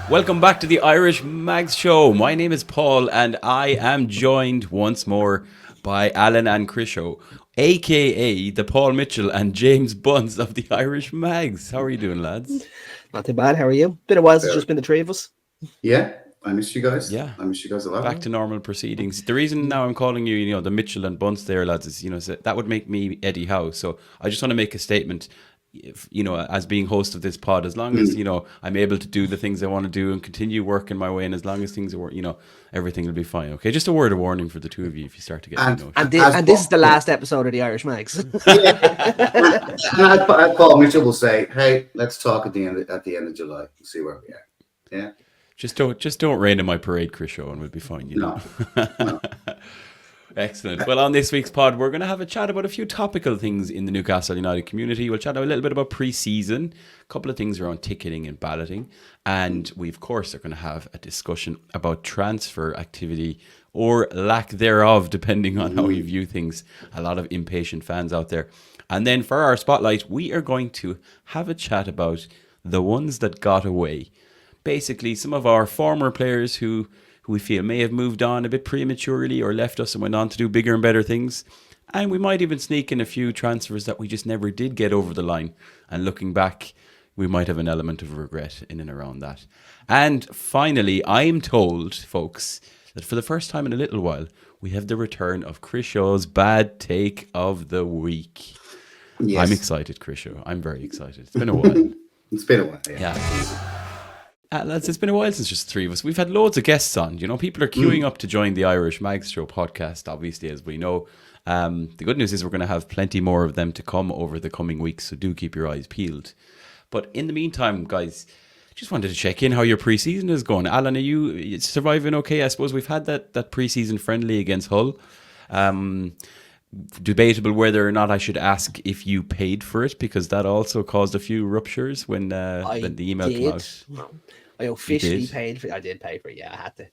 Welcome back to the Irish Mags Show. My name is Paul and I am joined once more by Alan and Krisho, aka the Paul Mitchell and James Bunce of the Irish Mags. How are you doing, lads? Not too bad. How are you? Been a while since it's just been the three of us. Yeah, I miss you guys. Yeah. I miss you guys a lot. Back to normal proceedings. The reason now I'm calling you, the Mitchell and Bunce there, lads, is, so that would make me Eddie Howe. So I just want to make a statement, as being host of this pod, as long as, I'm able to do the things I want to do and continue working my way, and as long as things are, everything will be fine. Okay, just a word of warning for the two of you if you start to get and this is the last episode of the Irish Mags. And as Paul Mitchell will say, "Hey, let's talk at the end of July. See where we are." Yeah. Just don't rain in my parade, Krisho, and we'll be fine. No. Excellent. Well, on this week's pod, we're going to have a chat about a few topical things in the Newcastle United community. We'll chat a little bit about pre-season, a couple of things around ticketing and balloting, and we, of course, are going to have a discussion about transfer activity or lack thereof, depending on how you view things. A lot of impatient fans out there. And then for our spotlight, we are going to have a chat about the ones that got away. Basically, some of our former players who we feel may have moved on a bit prematurely or left us and went on to do bigger and better things. And we might even sneak in a few transfers that we just never did get over the line. And looking back, we might have an element of regret in and around that. And finally, I'm told, folks, that for the first time in a little while, we have the return of Krishow's bad take of the week. Yes. I'm excited, Krisho. I'm very excited. It's been a while. It's been a while, yeah. Lads, it's been a while since just the three of us. We've had loads of guests on. People are queuing up to join the Irish Mags Show podcast, obviously, as we know. The good news is we're going to have plenty more of them to come over the coming weeks, so do keep your eyes peeled. But in the meantime, guys, just wanted to check in how your pre-season is going. Alan, are you surviving okay? I suppose we've had that pre-season friendly against Hull. Debatable whether or not I should ask if you paid for it, because that also caused a few ruptures when the email came out. Well, I officially paid for it. I did pay for it. Yeah, I had to.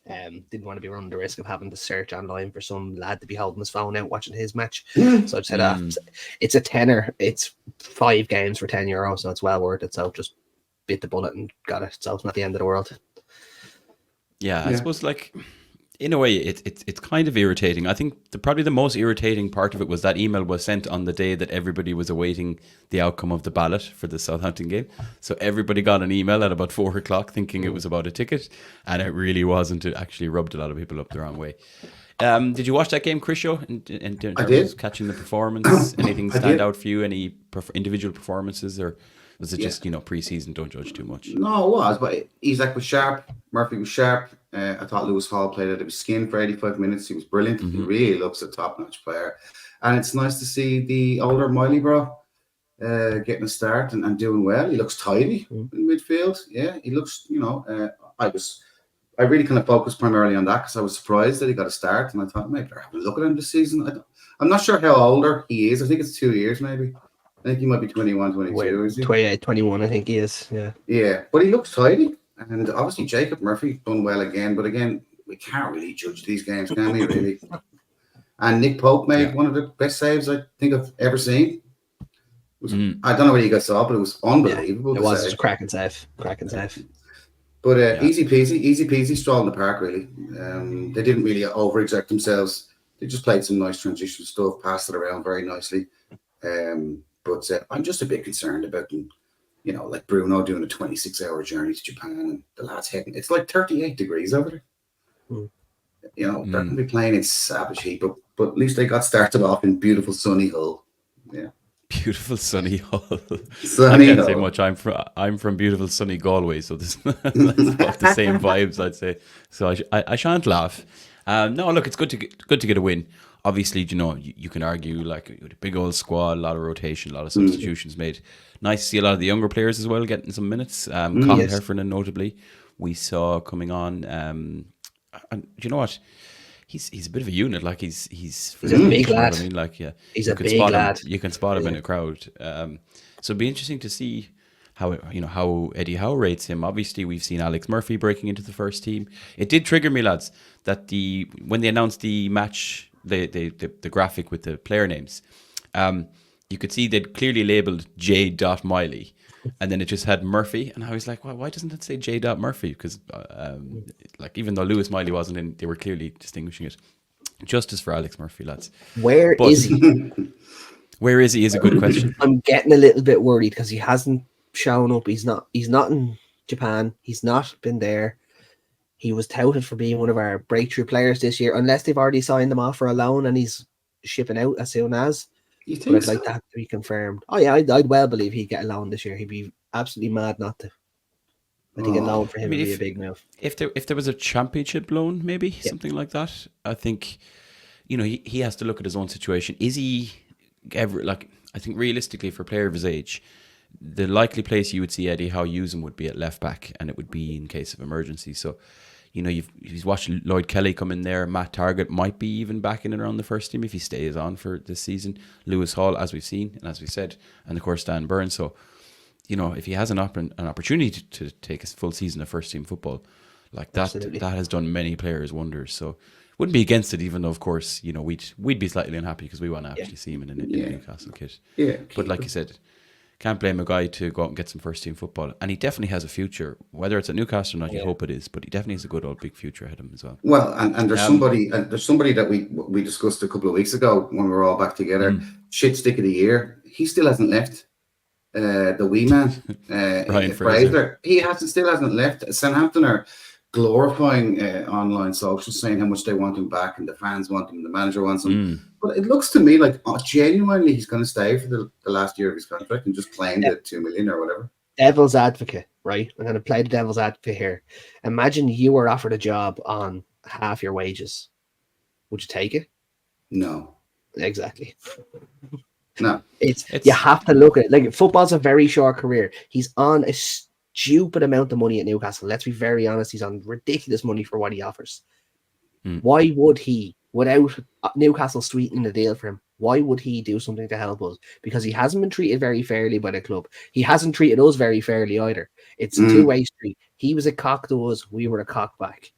Didn't want to be running the risk of having to search online for some lad to be holding his phone out watching his match. So I said, it's a tenner. It's 5 games for €10, so it's well worth it. So just bit the bullet and got it. So it's not the end of the world. Yeah, I suppose in a way, it's kind of irritating. I think probably the most irritating part of it was that email was sent on the day that everybody was awaiting the outcome of the ballot for the Southampton game. So everybody got an email at about 4:00 thinking it was about a ticket, and it really wasn't. It actually rubbed a lot of people up the wrong way. Did you watch that game, Krisho? In terms of catching the performance, anything stand out for you? Any individual performances, or was it just pre-season? Don't judge too much. No, it was, but Isak was sharp. Murphy was sharp. I thought Lewis Hall played out of his skin for 85 minutes. He was brilliant. He really looks a top-notch player. And it's nice to see the older Miley bro getting a start and doing well. He looks tidy in midfield. Yeah, he looks, I really kind of focused primarily on that because I was surprised that he got a start. And I thought, maybe I'll have a look at him this season. I'm not sure how older he is. I think it's 2 years maybe. I think he might be 21, 22. Is he? 28, 21, I think he is. Yeah. Yeah, but he looks tidy. And obviously Jacob Murphy done well again, but again, we can't really judge these games, can we, really? And Nick Pope made one of the best saves I think I've ever seen. I don't know whether you guys saw, but it was unbelievable. Yeah, it was a cracking save. But easy peasy stroll in the park, really. They didn't really overexert themselves. They just played some nice transition stuff, passed it around very nicely. But I'm just a bit concerned about them. Like Bruno doing a 26-hour journey to Japan, and the lads heading. It's like 38 degrees over there. They're going to be playing in savage heat, but at least they got started off in beautiful sunny Hull. Yeah, beautiful sunny Hull. Sunny I can't Hull. say much. I'm from beautiful sunny Galway, so that's about the same vibes, I'd say. So I shan't laugh. No, look, it's good to get a win. Obviously, you can argue like a big old squad, a lot of rotation, a lot of substitutions made. Nice to see a lot of the younger players as well getting some minutes. Colin Heffernan, notably, we saw coming on. And do you know what? He's a bit of a unit. Like he's a big lad. I mean, like he's a big lad. You can spot him in a crowd. So it'd be interesting to see how Eddie Howe rates him. Obviously, we've seen Alex Murphy breaking into the first team. It did trigger me, lads, that when they announced the match. The graphic with the player names, you could see they'd clearly labelled J. Miley, and then it just had Murphy, and I was like, why doesn't it say J. Murphy? Because like even though Lewis Miley wasn't in, they were clearly distinguishing it. Justice for Alex Murphy, lads. Where is he? Where is he is a good question. I'm getting a little bit worried because he hasn't shown up. He's not in Japan. He's not been there. He was touted for being one of our breakthrough players this year, unless they've already signed him off for a loan and he's shipping out as soon as. You But think I'd so? like that to be confirmed. Oh yeah, I'd well believe he'd get a loan this year. He'd be absolutely mad not to. I think a loan for him would be a big move. If there was a championship loan, maybe something like that, I think, you know, he has to look at his own situation. Is he ever, like, I think realistically for a player of his age, the likely place you would see Eddie Howe use him would be at left back, and it would be in case of emergency. So, you know, he's watched Lloyd Kelly come in there. Matt Targett might be even back in and around the first team if he stays on for this season. Lewis Hall, as we've seen and as we said, and of course Dan Burns. So, you know, if he has an opportunity to take a full season of first team football like that, Absolutely. that has done many players wonders. So, wouldn't be against it, even though of course, you know, we'd be slightly unhappy because we want to actually see him in a Newcastle kit. Yeah. But like you said, can't blame a guy to go out and get some first team football, and he definitely has a future. Whether it's at Newcastle or not, you hope it is, but he definitely has a good old big future ahead of him as well. Well, and there's somebody that we discussed a couple of weeks ago when we were all back together. Shit stick of the year. He still hasn't left. The wee man, Ryan Fraser. He still hasn't left. Southampton are glorifying online socials, saying how much they want him back, and the fans want him, the manager wants him. But it looks to me like genuinely he's going to stay for the last year of his contract and just claim the 2 million or whatever. Devil's advocate, right? I'm going to play the devil's advocate here. Imagine you were offered a job on half your wages. Would you take it? No. Exactly. No. It's you have to look at it. Like, football's a very short career. He's on a stupid amount of money at Newcastle. Let's be very honest. He's on ridiculous money for what he offers. Why would he, without Newcastle sweetening the deal for him, why would he do something to help us? Because he hasn't been treated very fairly by the club. He hasn't treated us very fairly either. It's a two-way street. He was a cock to us. We were a cock back.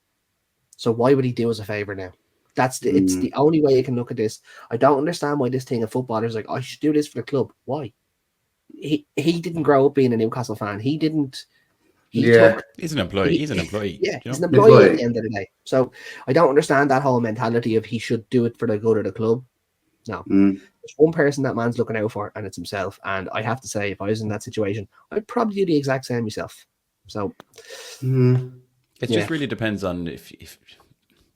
So why would he do us a favour now? It's the only way you can look at this. I don't understand why this thing of footballers like, I should do this for the club. Why? He didn't grow up being a Newcastle fan. He didn't. He's an employee. He's an employee. Yeah, he's an employee at the end of the day. So I don't understand that whole mentality of he should do it for the good of the club. No. There's one person that man's looking out for, and it's himself. And I have to say, if I was in that situation, I'd probably do the exact same myself. So it just really depends on if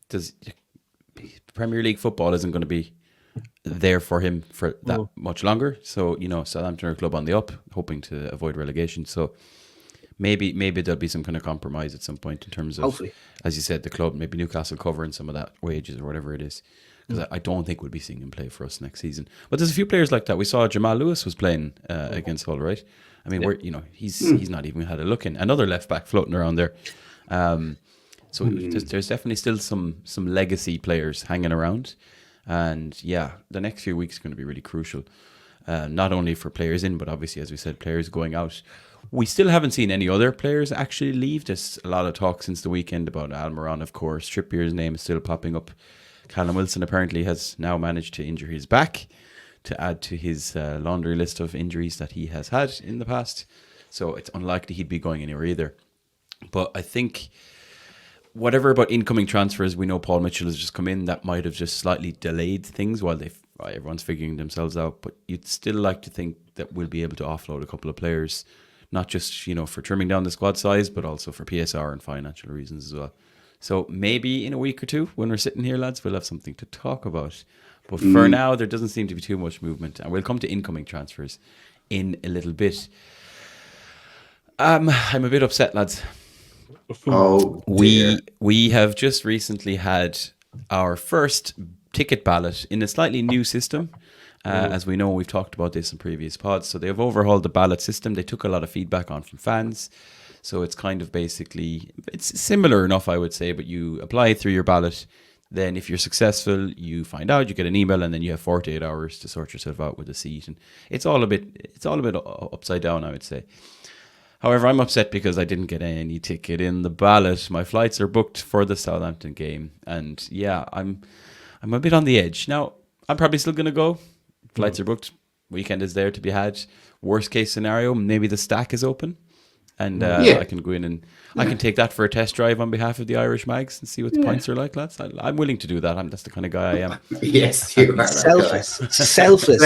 does Premier League football isn't going to be there for him for that much longer. So, you know, Southampton are a club on the up, hoping to avoid relegation. So maybe there'll be some kind of compromise at some point in terms of, hopefully, as you said, the club, maybe Newcastle covering some of that wages or whatever it is. Because I don't think we'll be seeing him play for us next season. But there's a few players like that. We saw Jamal Lewis was playing against Hull, right? I mean, he's not even had a look in. Another left back floating around there. So there's definitely still some legacy players hanging around. And yeah, the next few weeks are going to be really crucial. Not only for players in, but obviously, as we said, players going out. We still haven't seen any other players actually leave. There's a lot of talk since the weekend about Almiron, of course. Trippier's name is still popping up. Callum Wilson apparently has now managed to injure his back to add to his laundry list of injuries that he has had in the past. So it's unlikely he'd be going anywhere either. But I think whatever about incoming transfers, we know Paul Mitchell has just come in. That might have just slightly delayed things while everyone's figuring themselves out. But you'd still like to think that we'll be able to offload a couple of players, not just, you know, for trimming down the squad size, but also for PSR and financial reasons as well. So maybe in a week or two, when we're sitting here, lads, we'll have something to talk about. But for now, there doesn't seem to be too much movement. And we'll come to incoming transfers in a little bit. I'm a bit upset, lads. Oh, we have just recently had our first ticket ballot in a slightly new system. As we know, we've talked about this in previous pods. So they've overhauled the ballot system. They took a lot of feedback on from fans. So it's kind of basically, it's similar enough, I would say, but you apply through your ballot. Then if you're successful, you find out, you get an email, and then you have 48 hours to sort yourself out with a seat. And it's all a bit upside down, I would say. However, I'm upset because I didn't get any ticket in the ballot. My flights are booked for the Southampton game. And yeah, I'm a bit on the edge. Now, I'm probably still going to go. Flights are booked. weekend is there to be had. Worst case scenario, maybe the stack is open, and Yeah. I can go in and I can take that for a test drive on behalf of the Irish Mags and see what the points are like, lads. I'm willing to do that. That's the kind of guy I am. Yes, you are. Selfless,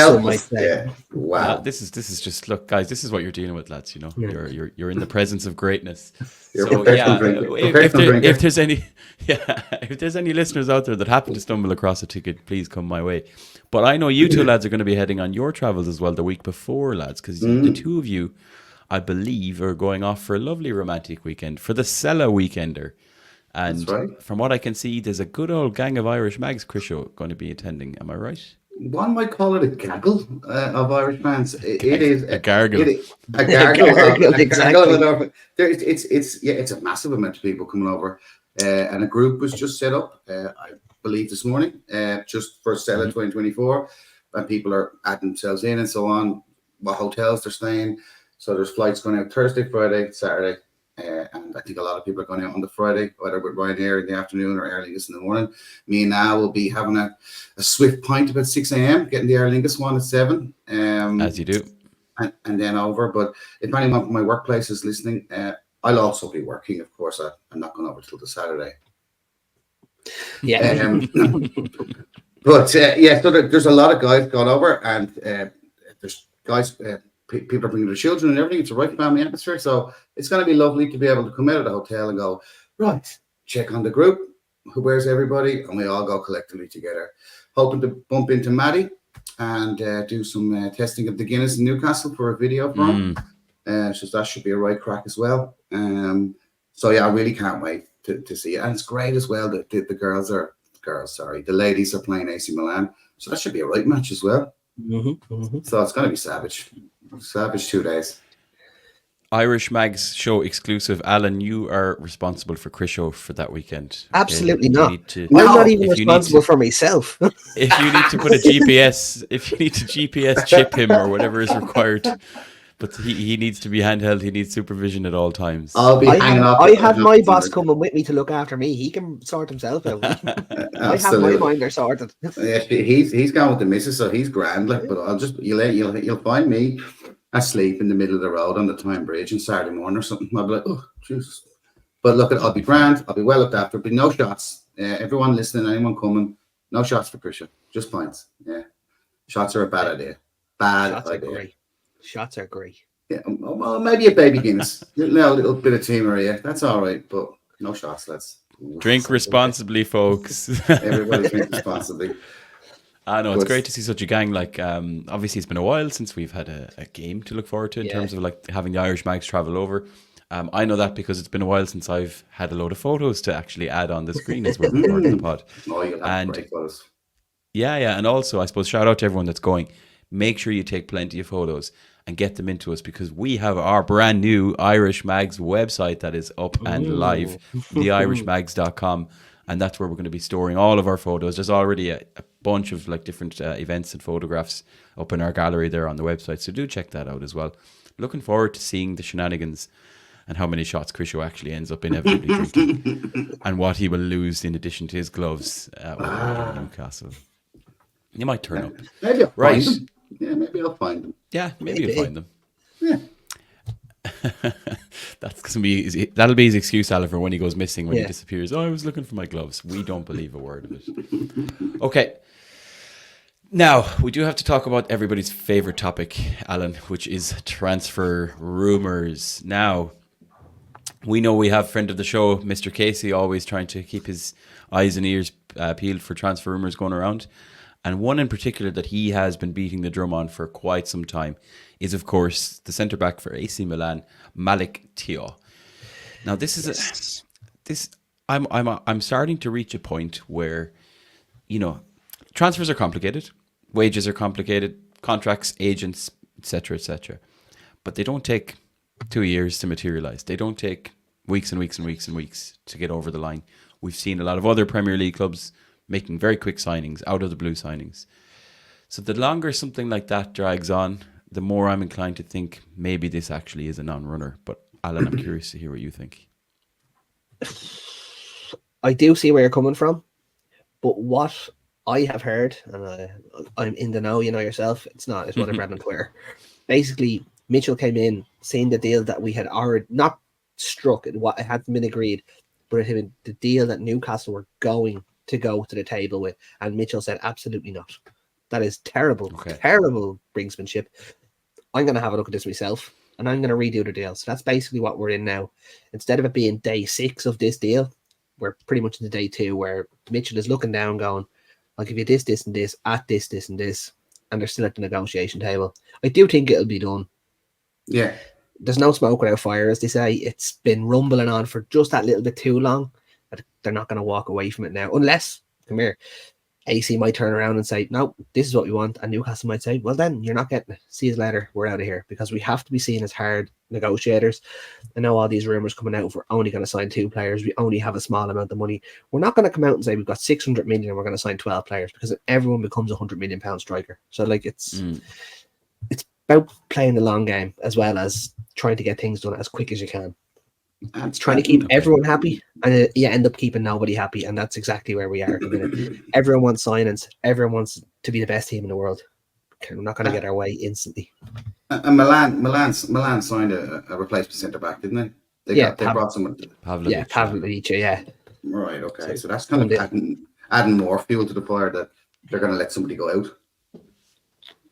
some might say. Yeah. Wow. This is just, look, guys. This is what you're dealing with, lads. You know, Yeah. you're in the presence of greatness. You're So a professional drinker. if there's any if there's any listeners out there that happen to stumble across a ticket, please come my way. But I know you two lads are going to be heading on your travels as well the week before, lads, because the two of you, I believe, are going off for a lovely romantic weekend for the Sella Weekender. And That's right. from what I can see, there's a good old gang of Irish Mags, Chris, going to be attending. Am I right? One might call it a gaggle of Irish fans. It is A gargle. A gargle. Exactly. It's a massive amount of people coming over, and a group was just set up. I believe this morning, just for Stella 2024, and people are adding themselves in and so on. What hotels they're staying. So there's flights going out Thursday, Friday, Saturday, and I think a lot of people are going out on the Friday, either with Ryanair in the afternoon or Aer Lingus in the morning. Me and Al will be having a swift pint about 6 a.m., getting the Aer Lingus one at 7. As you do. And then over. But if anyone from my workplace is listening, I'll also be working, of course. I'm not going over till the Saturday. Yeah. But so there's a lot of guys gone over, and there's guys, people are bringing their children and everything. It's a right family atmosphere. So it's going to be lovely to be able to come out of the hotel and go, right, check on the group, where's everybody, and we all go collectively together. Hoping to bump into Maddie and do some testing of the Guinness in Newcastle for a video for him. So that should be a right crack as well. So yeah, I really can't wait to see it. And it's great as well that the ladies are playing AC Milan. So that should be a right match as well. So it's going to be savage. Savage 2 days. Irish Mags show exclusive. Alan, you are responsible for Chris show for that weekend. Okay? Absolutely not. I'm not even responsible for myself. If you need to put a GPS, if you need to GPS chip him or whatever is required, but he needs to be handheld. He needs supervision at all times. I'll be hanging off. I have my boss coming with me to look after me. He can sort himself out. I have my minder sorted. Yeah, he's gone with the missus, so he's grand. Like, but you'll find me asleep in the middle of the road on the Tyne Bridge on Saturday morning or something. I'll be like, oh Jesus! But look, I'll be grand. I'll be well looked after. There'll be no shots. Everyone listening, anyone coming, no shots for Christian. Just pints. Yeah, shots are a bad idea. Shots are great. Yeah, well, maybe a baby Guinness. A little bit of Tea Maria. That's all right, but no shots, lads. Drink responsibly, folks. Everybody drink responsibly. I know it's great to see such a gang. Like, obviously, it's been a while since we've had a game to look forward to in terms of like having the Irish Mags travel over. I know that because it's been a while since I've had a load of photos to actually add on the screen as we're recording the pod. Oh, you'll have great photos. Yeah, and also I suppose shout out to everyone that's going. Make sure you take plenty of photos and get them into us because we have our brand new Irish Mags website that is up and live, theirishmags.com. And that's where we're going to be storing all of our photos. There's already a bunch of like different events and photographs up in our gallery there on the website. So do check that out as well. Looking forward to seeing the shenanigans and how many shots Chriso actually ends up inevitably drinking and what he will lose in addition to his gloves in Newcastle. You might turn up. Maybe I'll find them. Yeah, maybe I'll find them. Yeah, maybe you'll find them. Yeah. That'll be his excuse, Alan, for when he goes missing, when he disappears. Oh, I was looking for my gloves. We don't believe a word of it. Okay. Now, we do have to talk about everybody's favorite topic, Alan, which is transfer rumors. Now, we know we have friend of the show, Mr. Casey, always trying to keep his eyes and ears peeled for transfer rumors going around. And one in particular that he has been beating the drum on for quite some time is, of course, the centre-back for AC Milan, Malik Thiaw. Now, I'm starting to reach a point where, you know, transfers are complicated, wages are complicated, contracts, agents, etc., etc. But they don't take 2 years to materialise. They don't take weeks and weeks and weeks and weeks to get over the line. We've seen a lot of other Premier League clubs making very quick signings, out of the blue signings. So the longer something like that drags on, the more I'm inclined to think maybe this actually is a non-runner. But Alan, I'm curious to hear what you think. I do see where you're coming from, but what I have heard, and I'm in the know, you know yourself. It's not. It's what I read on Twitter. Basically, Mitchell came in saying the deal that we had already not struck, what it hadn't been agreed, but it had been the deal that Newcastle were going to go to the table with, and Mitchell said absolutely not. That is terrible, terrible brinksmanship. I'm going to have a look at this myself, and I'm going to redo the deal. So that's basically what we're in now. Instead of it being day 6 of this deal, we're pretty much into day 2, where Mitchell is looking down, going, "I'll give you this, this, and this at this, this, and this," and they're still at the negotiation table. I do think it'll be done. Yeah. There's no smoke without fire, as they say. It's been rumbling on for just that little bit too long. They're not going to walk away from it now, unless, come here, AC might turn around and say, "No, this is what we want," and Newcastle might say, "Well, then you're not getting it. See you later. We're out of here," because we have to be seen as hard negotiators. I know all these rumors coming out. We're only going to sign 2 players. We only have a small amount of money. We're not going to come out and say we've got 600 million and we're going to sign 12 players, because everyone becomes a £100 million striker. So like it's about playing the long game as well as trying to get things done as quick as you can. It's trying to keep everyone happy, and you end up keeping nobody happy, and that's exactly where we are at the minute. Everyone wants signings. Everyone wants to be the best team in the world. We're not going to get our way instantly. And Milan signed a replacement centre back, didn't they? They brought someone. Pavlovic. Yeah. Right. Okay. So that's kind of adding more fuel to the fire that they're going to let somebody go out.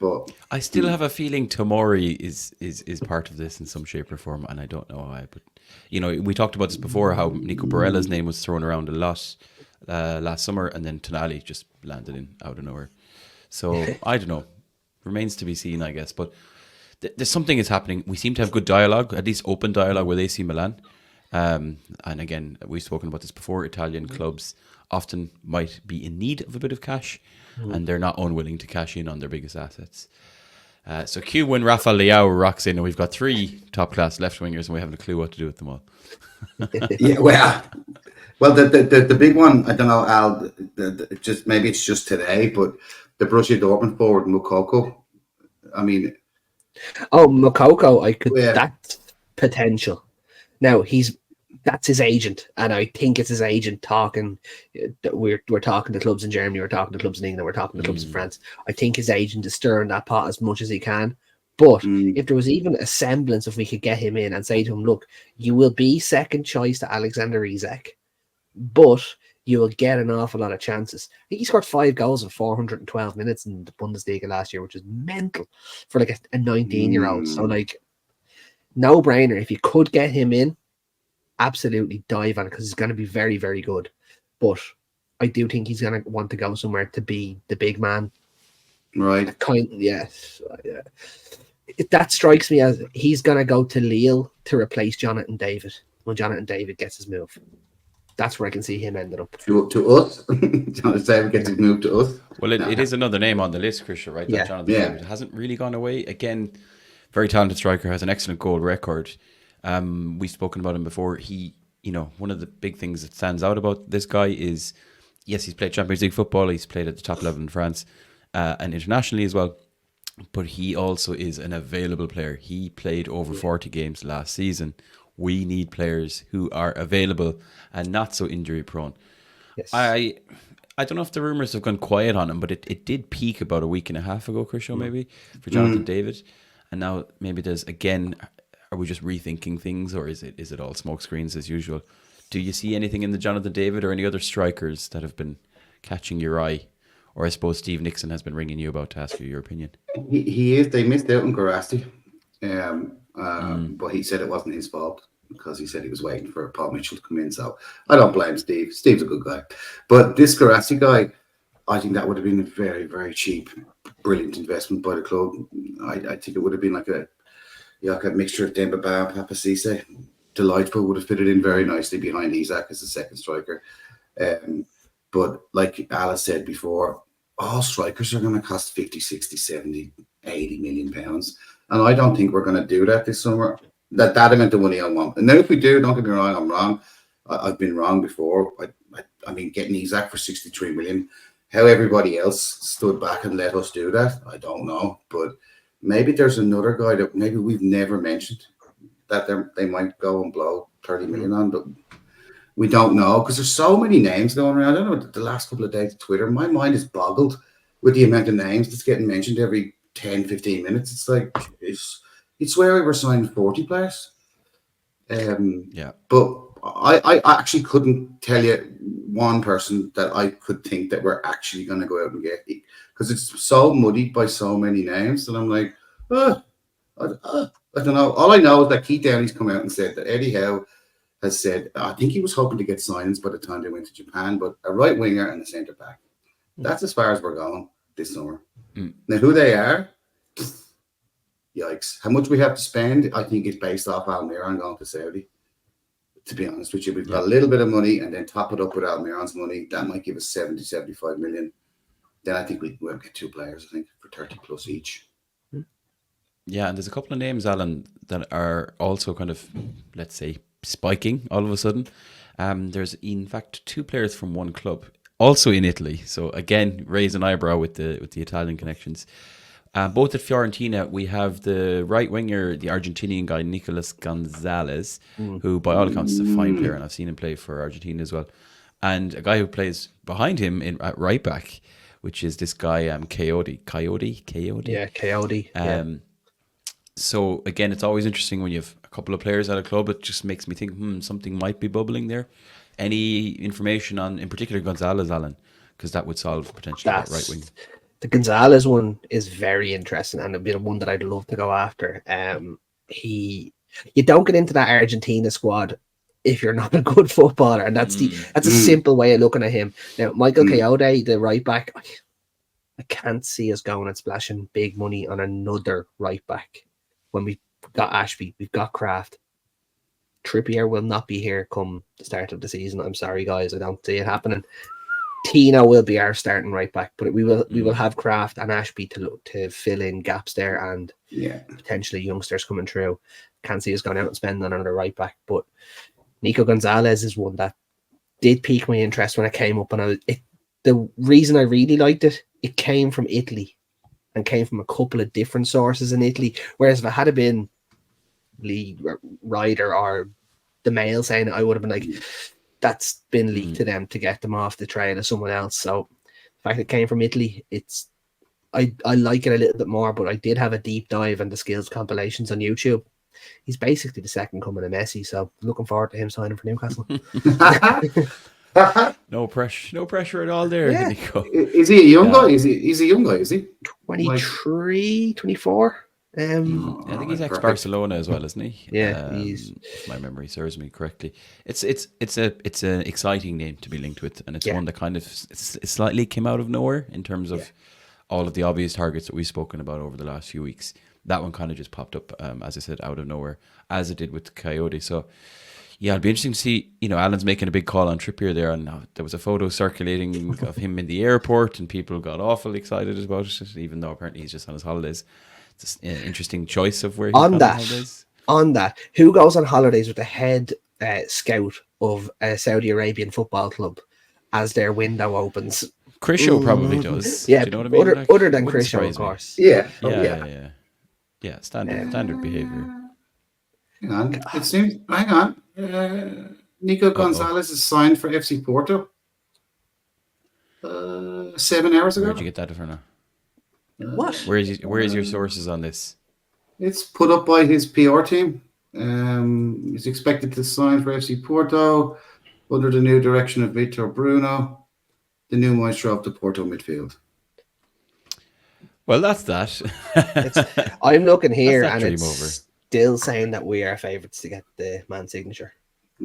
But I still have a feeling Tomori is part of this in some shape or form, and I don't know why. But you know, we talked about this before, how Nico Barella's name was thrown around a lot last summer, and then Tonali just landed in out of nowhere. So I don't know. Remains to be seen, I guess. But there's something is happening. We seem to have good dialogue, at least open dialogue with AC Milan. And again, we've spoken about this before. Italian clubs often might be in need of a bit of cash, and they're not unwilling to cash in on their biggest assets. So Q when Rafa Leao rocks in, and we've got 3 top-class left wingers, and we haven't a clue what to do with them all. Yeah, well, the big one, I don't know, Al. Just maybe it's just today, but the Borussia Dortmund forward Moukoko. I mean, Moukoko, that's potential. Now that's his agent, and I think it's his agent talking. We're talking to clubs in Germany, we're talking to clubs in England, we're talking to clubs in France. I think his agent is stirring that pot as much as he can. But if there was even a semblance, if we could get him in and say to him, "Look, you will be second choice to Alexander Isak, but you will get an awful lot of chances." I think he scored 5 goals in 412 minutes in the Bundesliga last year, which is mental for like a 19-year-old. So like, no brainer. If you could get him in, absolutely dive on it, because he's going to be very, very good. But I do think he's going to want to go somewhere to be the big man. Right. Yes. That strikes me as he's going to go to Lille to replace Jonathan David when Jonathan David gets his move. That's where I can see him ending up. To us? Jonathan David gets his move to us? Well, it is another name on the list, Christian, right? That Jonathan David hasn't really gone away. Again, very talented striker, has an excellent goal record. We've spoken about him before. He, one of the big things that stands out about this guy is, yes, he's played Champions League football. He's played at the top level in France and internationally as well. But he also is an available player. He played over 40 games last season. We need players who are available and not so injury prone. Yes. I don't know if the rumours have gone quiet on him, but it did peak about a week and a half ago, Christian, maybe, for Jonathan David. And now maybe there's, again, are we just rethinking things, or is it all smoke screens as usual? Do you see anything in the Jonathan David or any other strikers that have been catching your eye? Or I suppose Steve Nixon has been ringing you about to ask you your opinion. He is. They missed out on Garasti. But he said it wasn't his fault, because he said he was waiting for Paul Mitchell to come in. So I don't blame Steve. Steve's a good guy. But this Garasti guy, I think that would have been a very, very cheap, brilliant investment by the club. I think it would have been like a mixture of Demba Ba and Papa Cisse. Delightful, would have fitted in very nicely behind Isak as the second striker. But like Alice said before, all strikers are going to cost 50, 60, 70, 80 million pounds. And I don't think we're going to do that this summer. That amount of money I want. And now if we do, don't get me wrong, I'm wrong. I've been wrong before. I mean, getting Isak for 63 million, how everybody else stood back and let us do that, I don't know. But maybe there's another guy that maybe we've never mentioned that they might go and blow 30 million on. But we don't know because there's so many names going around. I don't know, the last couple of days of Twitter, my mind is boggled with the amount of names that's getting mentioned every 10, 15 minutes. It's like, you'd swear we were signing 40 players. But I actually couldn't tell you one person that I could think that we're actually going to go out and get, because it's so muddied by so many names that I'm like, I don't know. All I know is that Keith Downey's come out and said that Eddie Howe has said, I think he was hoping to get signings by the time they went to Japan, but a right winger and a centre back. That's as far as we're going this summer. Now, who they are, yikes. How much we have to spend, I think it's based off Almiron going to Saudi. To be honest with you, we've got a little bit of money and then top it up with Almiron's money. That might give us 70, 75 million. Then I think we'll get 2 players, I think, for 30 plus each. Yeah, and there's a couple of names, Alan, that are also kind of, let's say, spiking all of a sudden. There's in fact 2 players from one club, also in Italy. So again, raise an eyebrow with the Italian connections. Both at Fiorentina, we have the right winger, the Argentinian guy, Nicolas Gonzalez, who by all accounts is a fine player, and I've seen him play for Argentina as well. And a guy who plays behind him at right back, which is this guy, Coyote. Yeah, Coyote. So again, it's always interesting when you have a couple of players at a club. It just makes me think, something might be bubbling there. Any information on, in particular, Gonzalez, Alan? Because that would solve potentially that right wing. The Gonzalez one is very interesting and a bit of one that I'd love to go after. You don't get into that Argentina squad if you're not a good footballer, and that's a simple way of looking at him. Now, Michael Coyote, the right back, I can't see us going and splashing big money on another right back. When we've got Ashby, we've got Kraft. Trippier will not be here come the start of the season. I'm sorry, guys, I don't see it happening. Tino will be our starting right back, but we will have Kraft and Ashby to fill in gaps there, and potentially youngsters coming through. Can't see us going out and spending on another right back, but Nico Gonzalez is one that did pique my interest when it came up, and the reason I really liked it came from Italy and came from a couple of different sources in Italy. Whereas if it had been Lee Ryder or the Mail saying it, I would have been like, that's been leaked to them to get them off the trail of someone else. So the fact it came from Italy, I like it a little bit more, but I did have a deep dive in the skills compilations on YouTube. He's basically the second coming of Messi, so looking forward to him signing for Newcastle. No pressure at all there, Nico. Is he a young guy? Is he a young guy, is he? 23, 24. I think he's ex-Barcelona as well, isn't he? Yeah, he's. If my memory serves me correctly. It's an exciting name to be linked with, and it's one that kind of slightly came out of nowhere in terms of all of the obvious targets that we've spoken about over the last few weeks. That one kind of just popped up, as I said, out of nowhere, as it did with Coyote. So, yeah, it'll be interesting to see. Alan's making a big call on Trippier there, and there was a photo circulating of him in the airport, and people got awful excited about it, even though apparently he's just on his holidays. It's an interesting choice of where he's on holidays. On that, who goes on holidays with the head scout of a Saudi Arabian football club as their window opens? Crisho probably does. Yeah, do you know what I mean? Other than Crisho, of course. Yeah. Standard behavior. Hang on. It seems. Hang on. Nico Gonzalez is signed for FC Porto 7 hours ago. Where'd you get that from now? What? Where is your sources on this? It's put up by his PR team. He's expected to sign for FC Porto under the new direction of Vitor Bruno, the new maestro of the Porto midfield. Well, that's that. I'm looking here, and it's still saying that we are favourites to get the man signature.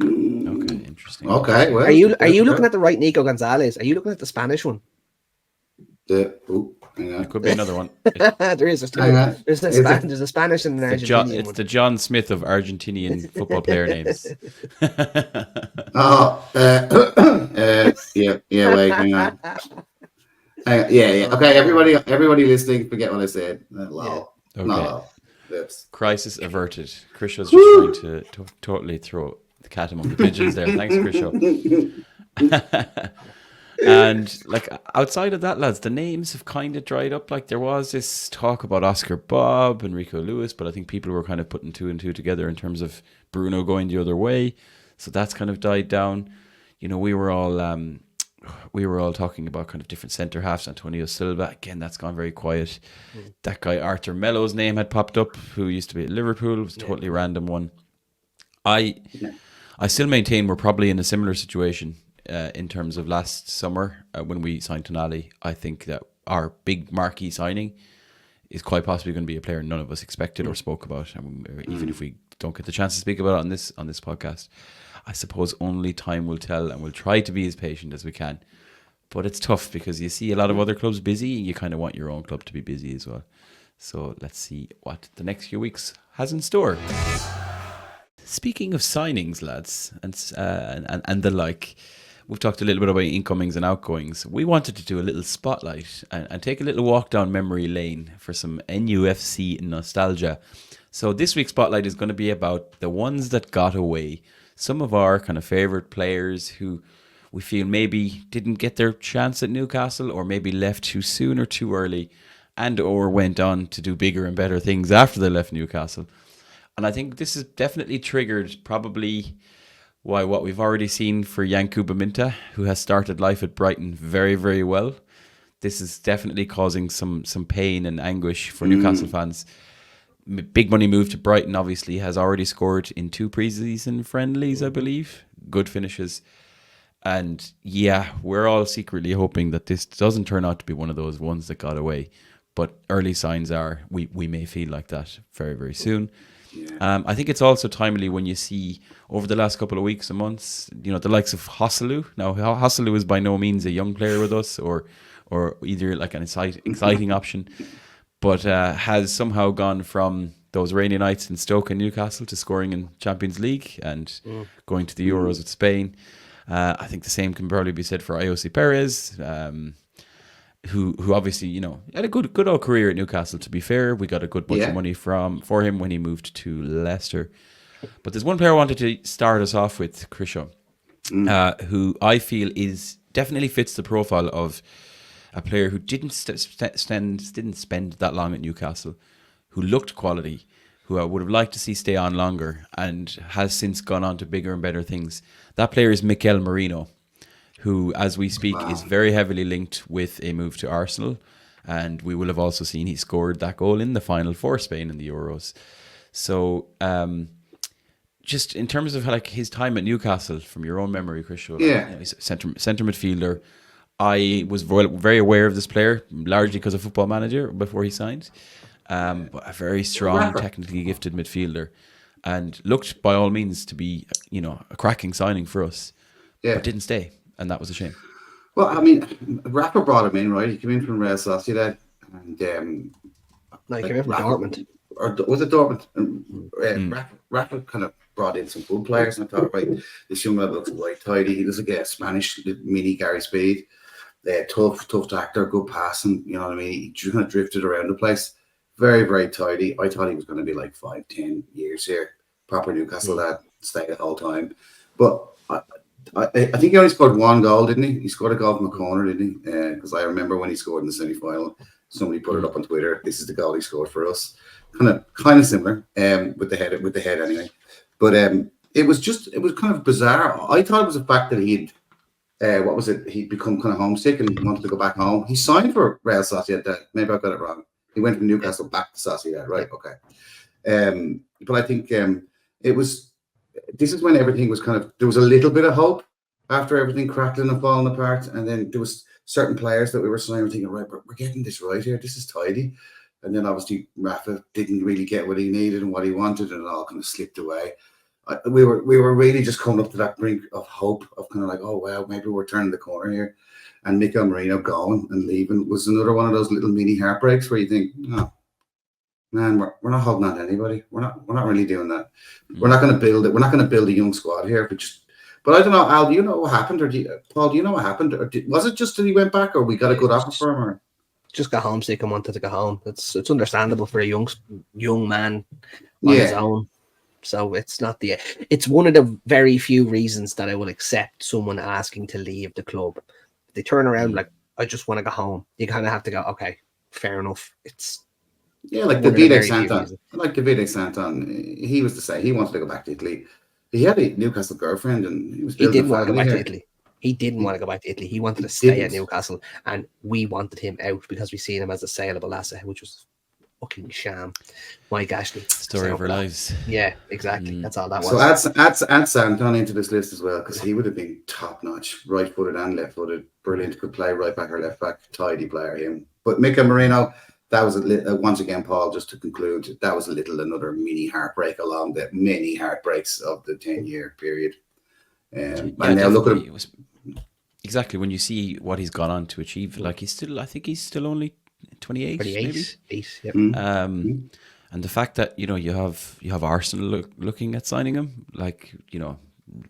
Okay, interesting. Okay, well, are you looking at the right Nico Gonzalez? Are you looking at the Spanish one? Hang on. It could be another one. There is. There's a Spanish and an Argentinian one. It's the John Smith of Argentinian football player names. Wait, hang on. Okay, everybody listening, forget what I said. Lol. Okay. No. Crisis averted. Crisho's just trying to totally throw the cat among the pigeons there. Thanks, Crisho. And outside of that, lads, the names have kind of dried up. There was this talk about Oscar Bob and Rico Lewis, but I think people were kind of putting 2 and 2 together in terms of Bruno going the other way. So that's kind of died down. we were all talking about kind of different centre halves. Antonio Silva, again, that's gone very quiet. That guy Arthur Mello's name had popped up, who used to be at Liverpool. It was a totally random one. I still maintain we're probably in a similar situation in terms of last summer when we signed Tonali. I think that our big marquee signing is quite possibly going to be a player none of us expected or spoke about. And even if we don't get the chance to speak about it on this podcast, I suppose only time will tell, and we'll try to be as patient as we can. But it's tough because you see a lot of other clubs busy, and you kind of want your own club to be busy as well. So let's see what the next few weeks has in store. Speaking of signings, lads, and the like, we've talked a little bit about incomings and outgoings. We wanted to do a little spotlight and take a little walk down memory lane for some NUFC nostalgia. So this week's spotlight is going to be about the ones that got away. Some of our kind of favourite players who we feel maybe didn't get their chance at Newcastle, or maybe left too soon or too early, and or went on to do bigger and better things after they left Newcastle. And I think this has definitely triggered probably what we've already seen for Yankuba Minta, who has started life at Brighton very, very well. This is definitely causing some pain and anguish for Newcastle fans. Big money move to Brighton, obviously, has already scored in 2 pre-season friendlies, I believe. Good finishes. And yeah, we're all secretly hoping that this doesn't turn out to be one of those ones that got away. But early signs are we may feel like that very, very soon. Yeah. I think it's also timely when you see over the last couple of weeks and months, the likes of Hosselu. Now, Hosselu is by no means a young player with us or either like an exciting option, but has somehow gone from those rainy nights in Stoke and Newcastle to scoring in Champions League and going to the Euros with Spain. I think the same can probably be said for Iosi Perez, who obviously, had a good old career at Newcastle. To be fair, we got a good bunch of money for him when he moved to Leicester. But there's one player I wanted to start us off with, Krisho, who I feel definitely fits the profile of a player who didn't spend that long at Newcastle, who looked quality, who I would have liked to see stay on longer, and has since gone on to bigger and better things. That player is Mikel Merino, who, as we speak, is very heavily linked with a move to Arsenal. And we will have also seen he scored that goal in the final for Spain in the Euros. So, just in terms of like his time at Newcastle, from your own memory, Krisho, he's a centre midfielder. I was very aware of this player, largely because of Football Manager before he signed. But a very strong, technically gifted midfielder, and looked by all means to be, a cracking signing for us, but didn't stay, and that was a shame. Well, I mean, Rafa brought him in, right? He came in from Real Sociedad, and no, he came in from Dortmund, or was it Dortmund? Rafa kind of brought in some good players, and I thought, right, this young man looks quite tidy. He doesn't get a Spanish mini Gary Speed. Tough actor, good passing. You know what I mean? He kind of drifted around the place. Very, very tidy. I thought he was going to be like 5-10 years here. Proper Newcastle lad, stayed the whole time. But I think he only scored 1 goal, didn't he? He scored a goal from a corner, didn't he? Because I remember when he scored in the semi-final, somebody put it up on Twitter. This is the goal he scored for us. Kind of similar with the head anyway. But it was kind of bizarre. I thought it was the fact that he'd he'd become kind of homesick and wanted to go back home. He signed for Real Sociedad. Maybe I got it wrong. He went from Newcastle back to Sociedad, right? Okay. But I think this is when everything was there was a little bit of hope after everything crackling and falling apart. And then there was certain players that we were signing, thinking, right, we're getting this right here. This is tidy. And then obviously Rafa didn't really get what he needed and what he wanted, and it all kind of slipped away. We were really just coming up to that brink of hope of kind of like, oh, well, maybe we're turning the corner here. And Mikel Merino going and leaving was another one of those little mini heartbreaks where you think, no, man, we're not holding on to anybody. We're not really doing that. We're not going to build it. We're not going to build a young squad here. But I don't know, Al, do you know what happened? Paul, do you know what happened? Or was it just that he went back, or we got a good offer for him? Or? Just got homesick and wanted to go home. It's understandable for a young man on his own. So it's one of the very few reasons that I will accept someone asking to leave the club. They turn around like, I just want to go home. You kind of have to go, okay, fair enough. Like Davide Santon. He was the same. He wanted to go back to Italy. He had a Newcastle girlfriend, and he did want to go back to Italy. He didn't want to go back to Italy. He wanted to stay at Newcastle, and we wanted him out because we seen him as a saleable asset, which was fucking sham. Mike Ashley. Story of our lives. Yeah, exactly. That's all that was. So add Santana into this list as well, because he would have been top notch, right footed and left footed, brilliant. Could play right back or left back, tidy player him. But Mikel Merino, that was once again, Paul. Just to conclude, that was another mini heartbreak along the many heartbreaks of the 10-year period. And now look at him. Exactly, when you see what he's gone on to achieve, like I think he's still only 28 maybe. Yep. And the fact that you have Arsenal looking at signing him, like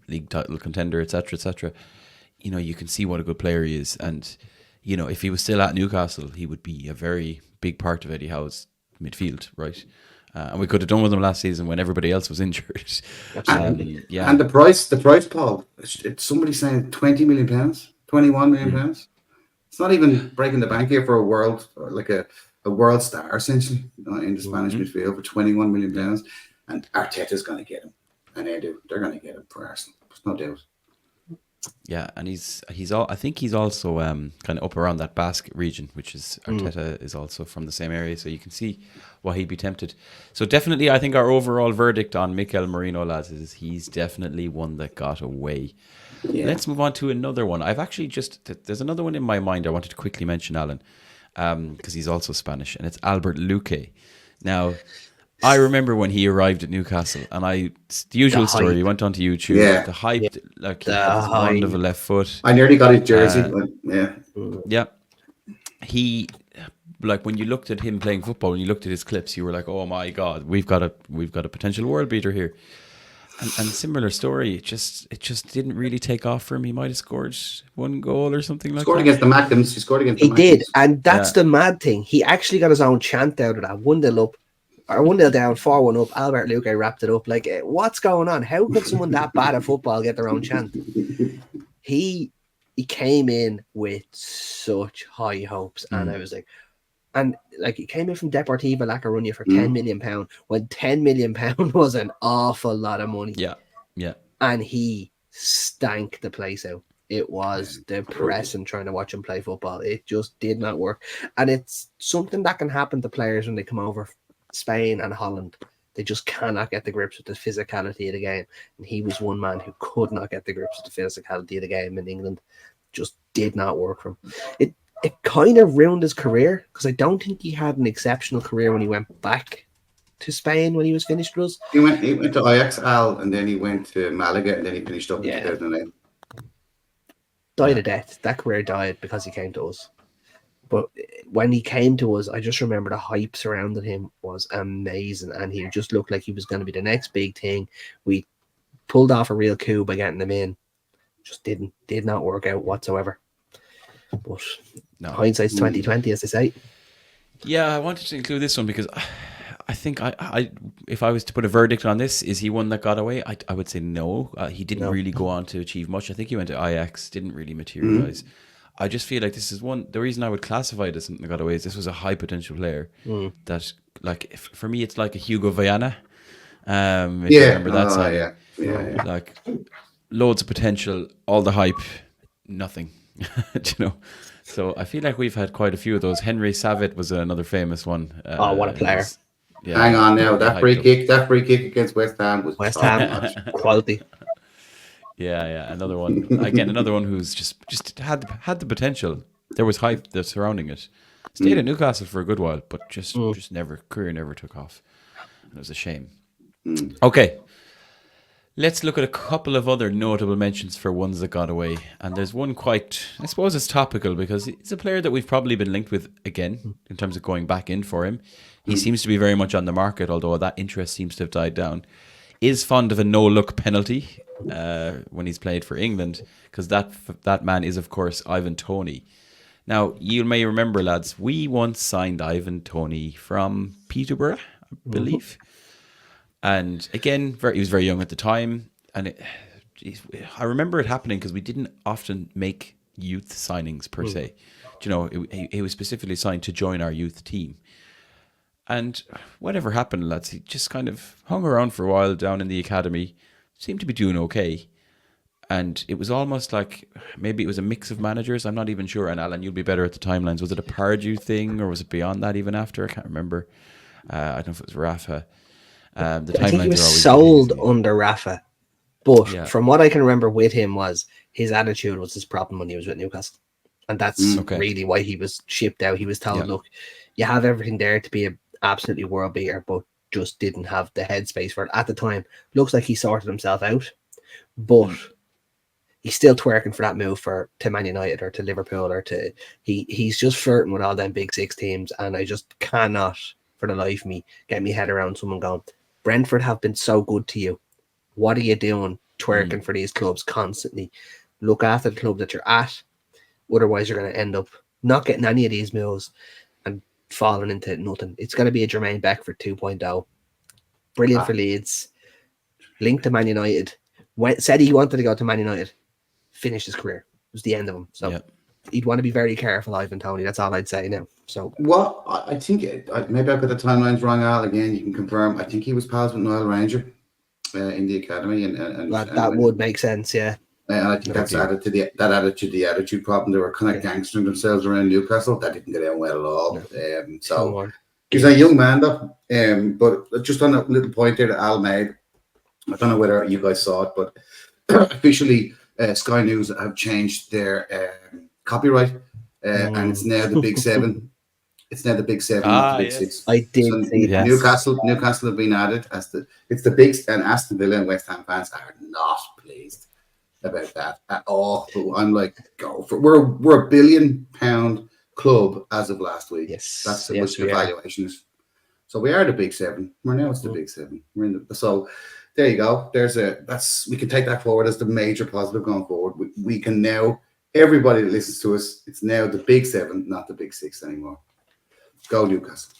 league title contender, etc. You can see what a good player he is, and if he was still at Newcastle, he would be a very big part of Eddie Howe's midfield, right? And we could have done with him last season when everybody else was injured. And the price, Paul. It's somebody saying £20 million, £21 million. It's not even breaking the bank here for a world star essentially in the Spanish midfield for £21 million. And Arteta's going to get him, and they're going to get him for Arsenal. There's no doubt. Yeah, and I think he's also kind of up around that Basque region, which is Arteta is also from the same area, so you can see why he'd be tempted. So definitely, I think our overall verdict on Mikel Merino, lads, is he's definitely one that got away. Yeah. Let's move on to another one. I've actually there's another one in my mind I wanted to quickly mention, Alan, because he's also Spanish, and it's Albert Luque. Now, I remember when he arrived at Newcastle, and the usual story. He went onto YouTube. Yeah. The hype, like he had this wand of a left foot. I nearly got his jersey. Yeah. He, like when you looked at him playing football, when you looked at his clips, you were like, "Oh my God, we've got a potential world beater here." And similar story. It just didn't really take off for him. He might have scored one goal or something like that. Scored against the Mackhams. He scored against. He did, and that's the mad thing. He actually got his own chant out of that. 1-0 up. Or 1-0 down, 4-1 up. Albert Luque wrapped it up. Like, what's going on? How could someone that bad at football get their own chant? He came in with such high hopes, and I was like, he came in from Deportivo La Coruña for £10 million, when £10 million was an awful lot of money. Yeah. And he stank the place out. It was depressing trying to watch him play football. It just did not work, and it's something that can happen to players when they come over Spain and Holland. They just cannot get the grips with the physicality of the game, and he was one man who could not get the grips with the physicality of the game in England. Just did not work for him. It kind of ruined his career, because I don't think he had an exceptional career when he went back to Spain when he was finished with us. He went to Ajax, and then he went to Malaga, and then he finished up in 2008. Died of death. That career died because he came to us. But when he came to us, I just remember the hype surrounding him was amazing, and he just looked like he was going to be the next big thing. We pulled off a real coup by getting him in. Just did not work out whatsoever. But hindsight's 2020, as they say. Yeah, I wanted to include this one because I think I if I was to put a verdict on this, is he one that got away? I would say no. He didn't really go on to achieve much. I think he went to Ajax, didn't really materialize. I just feel like this is the reason I would classify it as something that got away is this was a high potential player that, like, for me, it's like a Hugo Viana. If you remember that side. Yeah. Like, loads of potential, all the hype, nothing. So I feel like we've had quite a few of those. Henry Savit was another famous one. What a player. Hang on now, that free kick against West Ham was quality. Yeah, another one. Again, another one who's just had the potential. There was hype that's surrounding it. Stayed at Newcastle for a good while, but just career never took off. And it was a shame. Okay, let's look at a couple of other notable mentions for ones that got away. And there's one quite, I suppose it's topical because it's a player that we've probably been linked with again in terms of going back in for him. He seems to be very much on the market, although that interest seems to have died down. Is fond of a no-look penalty when he's played for England, because that man is, of course, Ivan Toney. Now, you may remember, lads, we once signed Ivan Toney from Peterborough, I believe. And again, he was very young at the time. And I remember it happening because we didn't often make youth signings per se. He was specifically signed to join our youth team. And whatever happened, lads, he just kind of hung around for a while down in the academy, seemed to be doing okay. And it was almost like maybe it was a mix of managers. I'm not even sure. And Alan, you'll be better at the timelines. Was it a Pardew thing or was it beyond that even after? I can't remember. I don't know if it was Rafa. The timelines I think he was are always sold confusing. under Rafa. But from what I can remember with him was his attitude was his problem when he was with Newcastle. And that's really why he was shipped out. He was told, look, you have everything there to be an absolutely world beater, but just didn't have the headspace for it at the time. Looks like he sorted himself out, but he's still twerking for that move to Man United or to Liverpool or to he's just flirting with all them big six teams, and I just cannot for the life of me get me head around someone going, Brentford have been so good to you. What are you doing twerking for these clubs constantly? Look after the club that you're at. Otherwise, you're going to end up not getting any of these moves and falling into nothing. It's going to be a Jermaine Beckford 2.0. Brilliant for Leeds. Linked to Man United. Said he wanted to go to Man United. Finished his career. It was the end of him. So he'd want to be very careful, Ivan Toney. That's all I'd say now. So I think maybe I've got the timelines wrong, Al. Again, you can confirm. I think he was pals with Niall Ranger in the academy, and that would make sense, yeah. And I think that's added to the attitude problem. They were kind of gangstering themselves around Newcastle. That didn't go down well at all. So he's a young man though. But just on a little point there that Al made, I don't know whether you guys saw it, but officially Sky News have changed their copyright, and it's now the Big Seven. It's now the Big Seven, not the Big Six. I did see that. Newcastle have been added as it's the big, and Aston Villa and West Ham fans are not pleased about that at all. But I'm like, we're a £1 billion club as of last week. Yes, that's what the valuation is. So we are the Big Seven. It's the Big Seven. So there you go. We can take that forward as the major positive going forward. We can now, everybody that listens to us, it's now the Big Seven, not the Big Six anymore. Go Newcastle.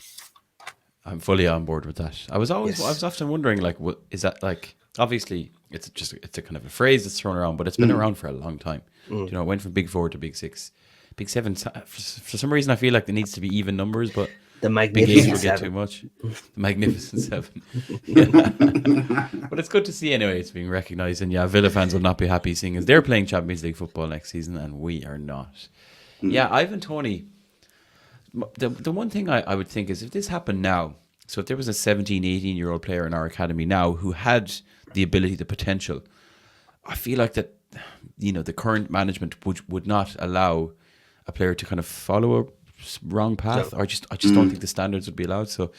I'm fully on board with that. I was often wondering, like, what is that like? Obviously, it's a kind of a phrase that's thrown around, but it's been around for a long time. You know, it went from Big Four to Big Six, Big Seven. For some reason, I feel like there needs to be even numbers, but the Magnificent Seven. Too much. The Magnificent Seven. But it's good to see anyway. It's being recognised, and Villa fans will not be happy seeing as they're playing Champions League football next season, and we are not. Ivan Toney. The one thing I would think is if this happened now, so if there was a 17, 18-year-old player in our academy now who had the ability, the potential, I feel like that, the current management would not allow a player to kind of follow a wrong path. I just don't think the standards would be allowed. So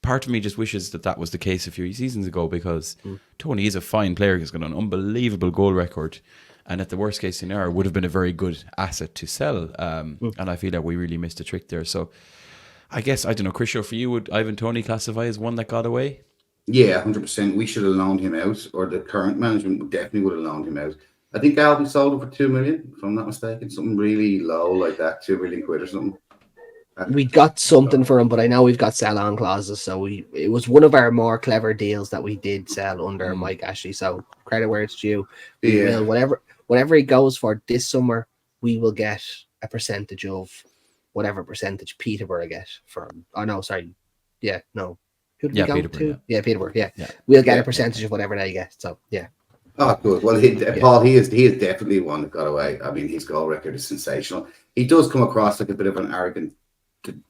part of me just wishes that was the case a few seasons ago, because Toney is a fine player. He's got an unbelievable goal record. And at the worst case scenario, would have been a very good asset to sell. And I feel that we really missed a trick there. So I guess, I don't know, Chris, for you, would Ivan Toney classify as one that got away? Yeah, 100%. We should have loaned him out, or the current management definitely would have loaned him out. I think Albi sold him for 2 million, if I'm not mistaken. Something really low like that, 2 million quid or something. We got something for him, but I know we've got sell-on clauses. So it was one of our more clever deals that we did sell under Mike Ashley. So credit where it's due. We will, whatever he goes for this summer, we will get a percentage of whatever percentage Peterborough get from. Oh no, sorry. Yeah, no. Who did we go to? Yeah, Peterborough. Yeah. We'll get a percentage of whatever they get. So yeah. Oh, good. Well, Paul, he is definitely one that got away. I mean, his goal record is sensational. He does come across like a bit of an arrogant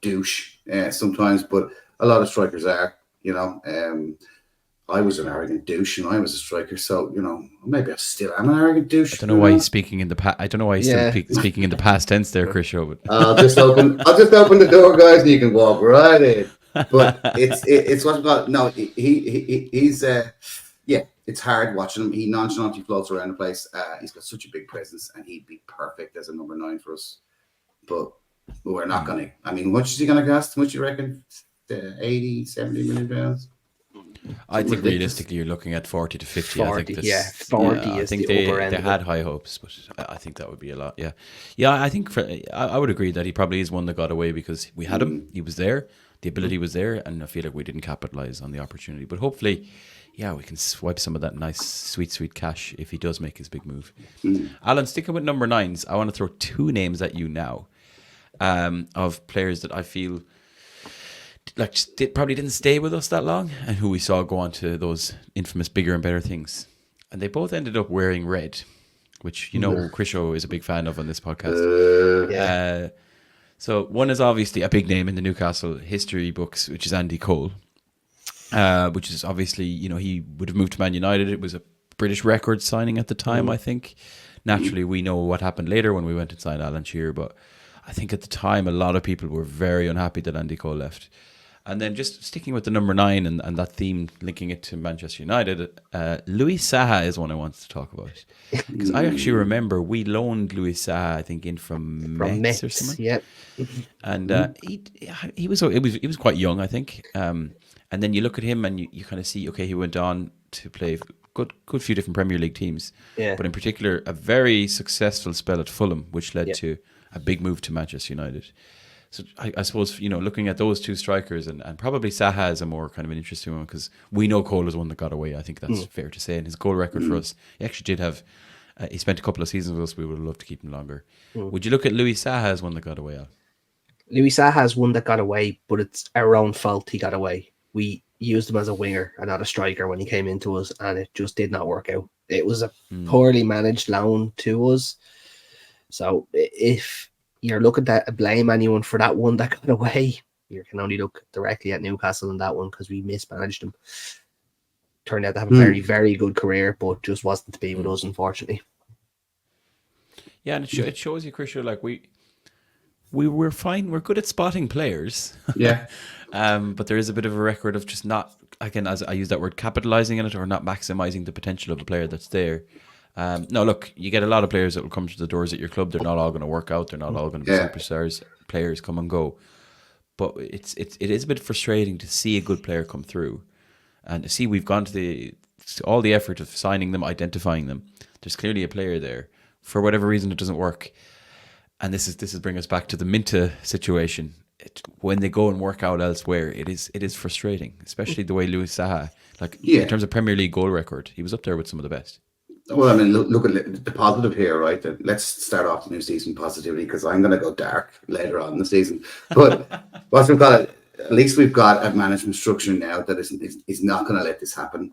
douche sometimes, but a lot of strikers are. I was an arrogant douche and I was a striker, so maybe I still am an arrogant douche. I don't know why he's speaking in the past. I don't know why he's still speaking in the past tense there, Chris. But I'll just open the door, guys, and you can walk right in. But it's what's got no. He's it's hard watching him. He nonchalantly floats around the place. He's got such a big presence, and he'd be perfect as a number 9 for us. But we're not going to. I mean, what is he going to cost? How much do you reckon? 80, 70 million pounds? I think realistically you're looking at 40 to 50. 40, I think that's, 40 is I think the upper end. They had high hopes, but I think that would be a lot. Yeah. I think I would agree that he probably is one that got away because we had him. He was there. The ability was there, and I feel like we didn't capitalize on the opportunity. But hopefully, we can swipe some of that nice, sweet cash if he does make his big move. Alan, sticking with number 9s, I want to throw 2 names at you now of players that I feel like probably didn't stay with us that long and who we saw go on to those infamous bigger and better things. And they both ended up wearing red. which Krisho is a big fan of on this podcast. So one is obviously a big name in the Newcastle history books, which is Andy Cole, which is obviously, he would have moved to Man United. It was a British record signing at the time, I think. Naturally, we know what happened later when we went and signed Alan Shearer, but I think at the time a lot of people were very unhappy that Andy Cole left. And then just sticking with the number 9 and that theme, linking it to Manchester United, Louis Saha is one I wanted to talk about. Because I actually remember we loaned Louis Saha, I think, in from Metz or something. Yep. And he was quite young, I think. And then you look at him and you kind of see, okay, he went on to play good few different Premier League teams. Yeah. But in particular, a very successful spell at Fulham, which led to a big move to Manchester United. So I suppose, looking at those two strikers and probably Saha is a more kind of an interesting one because we know Cole is one that got away. I think that's fair to say. And his goal record for us, he actually did have, he spent a couple of seasons with us. We would have loved to keep him longer. Would you look at Louis Saha as one that got away, Al? Louis Saha is one that got away, but it's our own fault he got away. We used him as a winger and not a striker when he came into us, and it just did not work out. It was a poorly managed loan to us. So if you're looking to blame anyone for that one that got away, you can only look directly at Newcastle in that one because we mismanaged him. Turned out to have a very, very good career, but just wasn't to be with us, unfortunately. Yeah, and it shows you, Krisha, like we're fine. We're good at spotting players. Yeah. But there is a bit of a record of just not, again, as I use that word, capitalizing on it or not maximizing the potential of a player that's there. No, look, you get a lot of players that will come to the doors at your club. They're not all going to work out. They're not all going to be superstars. Players come and go. But it is a bit frustrating to see a good player come through and to see we've gone to all the effort of signing them, identifying them. There's clearly a player there. For whatever reason, it doesn't work. And this is bringing us back to the Minta situation. When they go and work out elsewhere, it is frustrating, especially the way Louis Saha, in terms of Premier League goal record, he was up there with some of the best. Well, I mean, look at the positive here, right? Let's start off the new season positively because I'm going to go dark later on in the season. But what we've got, at least we've got a management structure now that is not going to let this happen.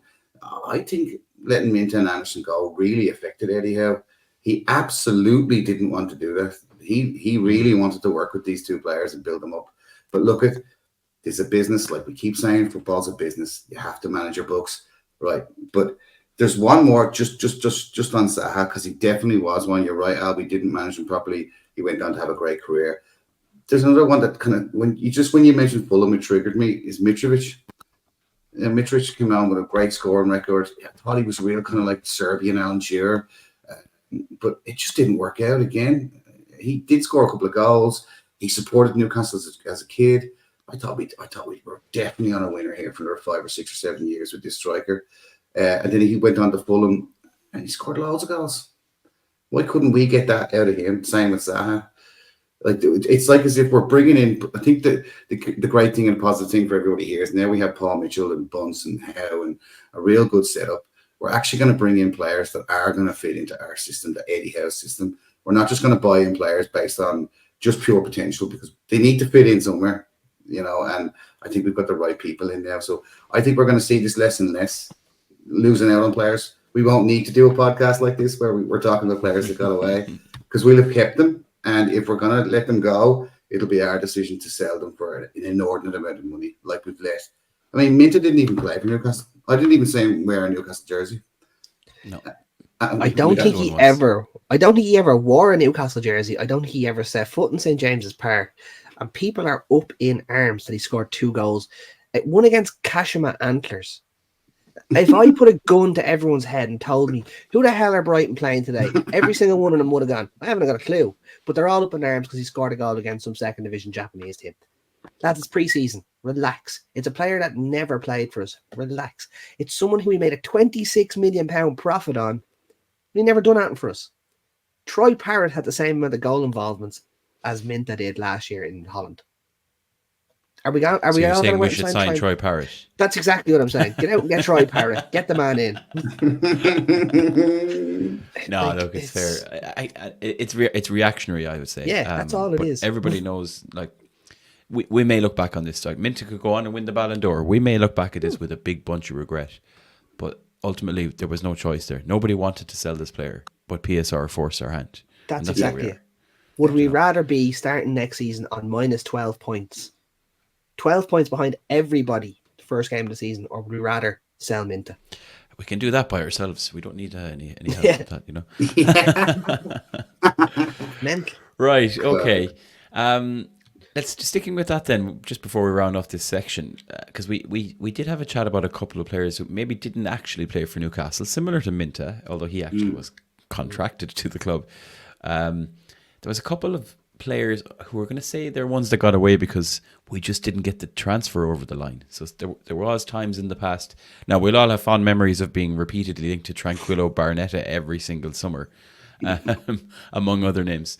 I think letting Minta and Anderson go really affected Eddie Howe. He absolutely didn't want to do that. He really wanted to work with these two players and build them up. But look, it's a business. Like we keep saying, football's a business. You have to manage your books, right? But there's one more just on Saha because he definitely was one. You're right, Al. We didn't manage him properly. He went on to have a great career. There's another one that kind of when you mentioned Fulham, it triggered me. Is Mitrovic? Mitrovic came out with a great scoring record. I thought he was real kind of like Serbian Alan Shearer, but it just didn't work out again. He did score a couple of goals. He supported Newcastle as a kid. I thought we were definitely on a winner here for 5 or 6 or 7 years with this striker. And then he went on to Fulham and he scored loads of goals. Why couldn't we get that out of him? Same with Zaha. It's like as if we're bringing in. I think that the great thing and positive thing for everybody here is now we have Paul Mitchell and Bunce and Howe and a real good setup. We're actually going to bring in players that are going to fit into our system, the Eddie Howe system. We're not just going to buy in players based on just pure potential because they need to fit in somewhere, and I think we've got the right people in there. So I think we're going to see this less and less, losing out on players. We won't need to do a podcast like this where we're talking about players that got away because we'll have kept them. And if we're going to let them go, it'll be our decision to sell them for an inordinate amount of money like we've let. I mean, Minta didn't even play for Newcastle. I didn't even see him wear a Newcastle jersey. No. I don't think he ever wore a Newcastle jersey. I don't think he ever set foot in St. James's Park. And people are up in arms that he scored 2 goals. One against Kashima Antlers. If I put a gun to everyone's head and told me, who the hell are Brighton playing today? Every single one of them would have gone, I haven't got a clue. But they're all up in arms because he scored a goal against some second division Japanese team. Lads, it's pre-season. Relax. It's a player that never played for us. Relax. It's someone who we made a £26 million profit on. He never done anything for us. Troy Parrott had the same amount of goal involvements as Minta did last year in Holland. Are we going? So you're saying we should sign Troy Parrott? That's exactly what I'm saying. Get out and get Troy Parrott. Get the man in. No, look, it's fair. It's reactionary, I would say. Yeah, that's all it is. Everybody knows, we may look back on this. Minta could go on and win the Ballon d'Or. We may look back at this with a big bunch of regret. But ultimately there was no choice there. Nobody wanted to sell this player, but PSR forced our hand. That's exactly it. Would we rather be starting next season on minus 12 points? 12 points behind everybody the first game of the season, or would we rather sell Minta? We can do that by ourselves. We don't need any help with that, you know. Mental. Right. Okay. Let's sticking with that then. Just before we round off this section, because we did have a chat about a couple of players who maybe didn't actually play for Newcastle, similar to Minta, although he actually was contracted to the club. There was a couple of players who were going to say they're ones that got away because we just didn't get the transfer over the line. So there was times in the past. Now, we'll all have fond memories of being repeatedly linked to Tranquillo Barnetta every single summer, among other names.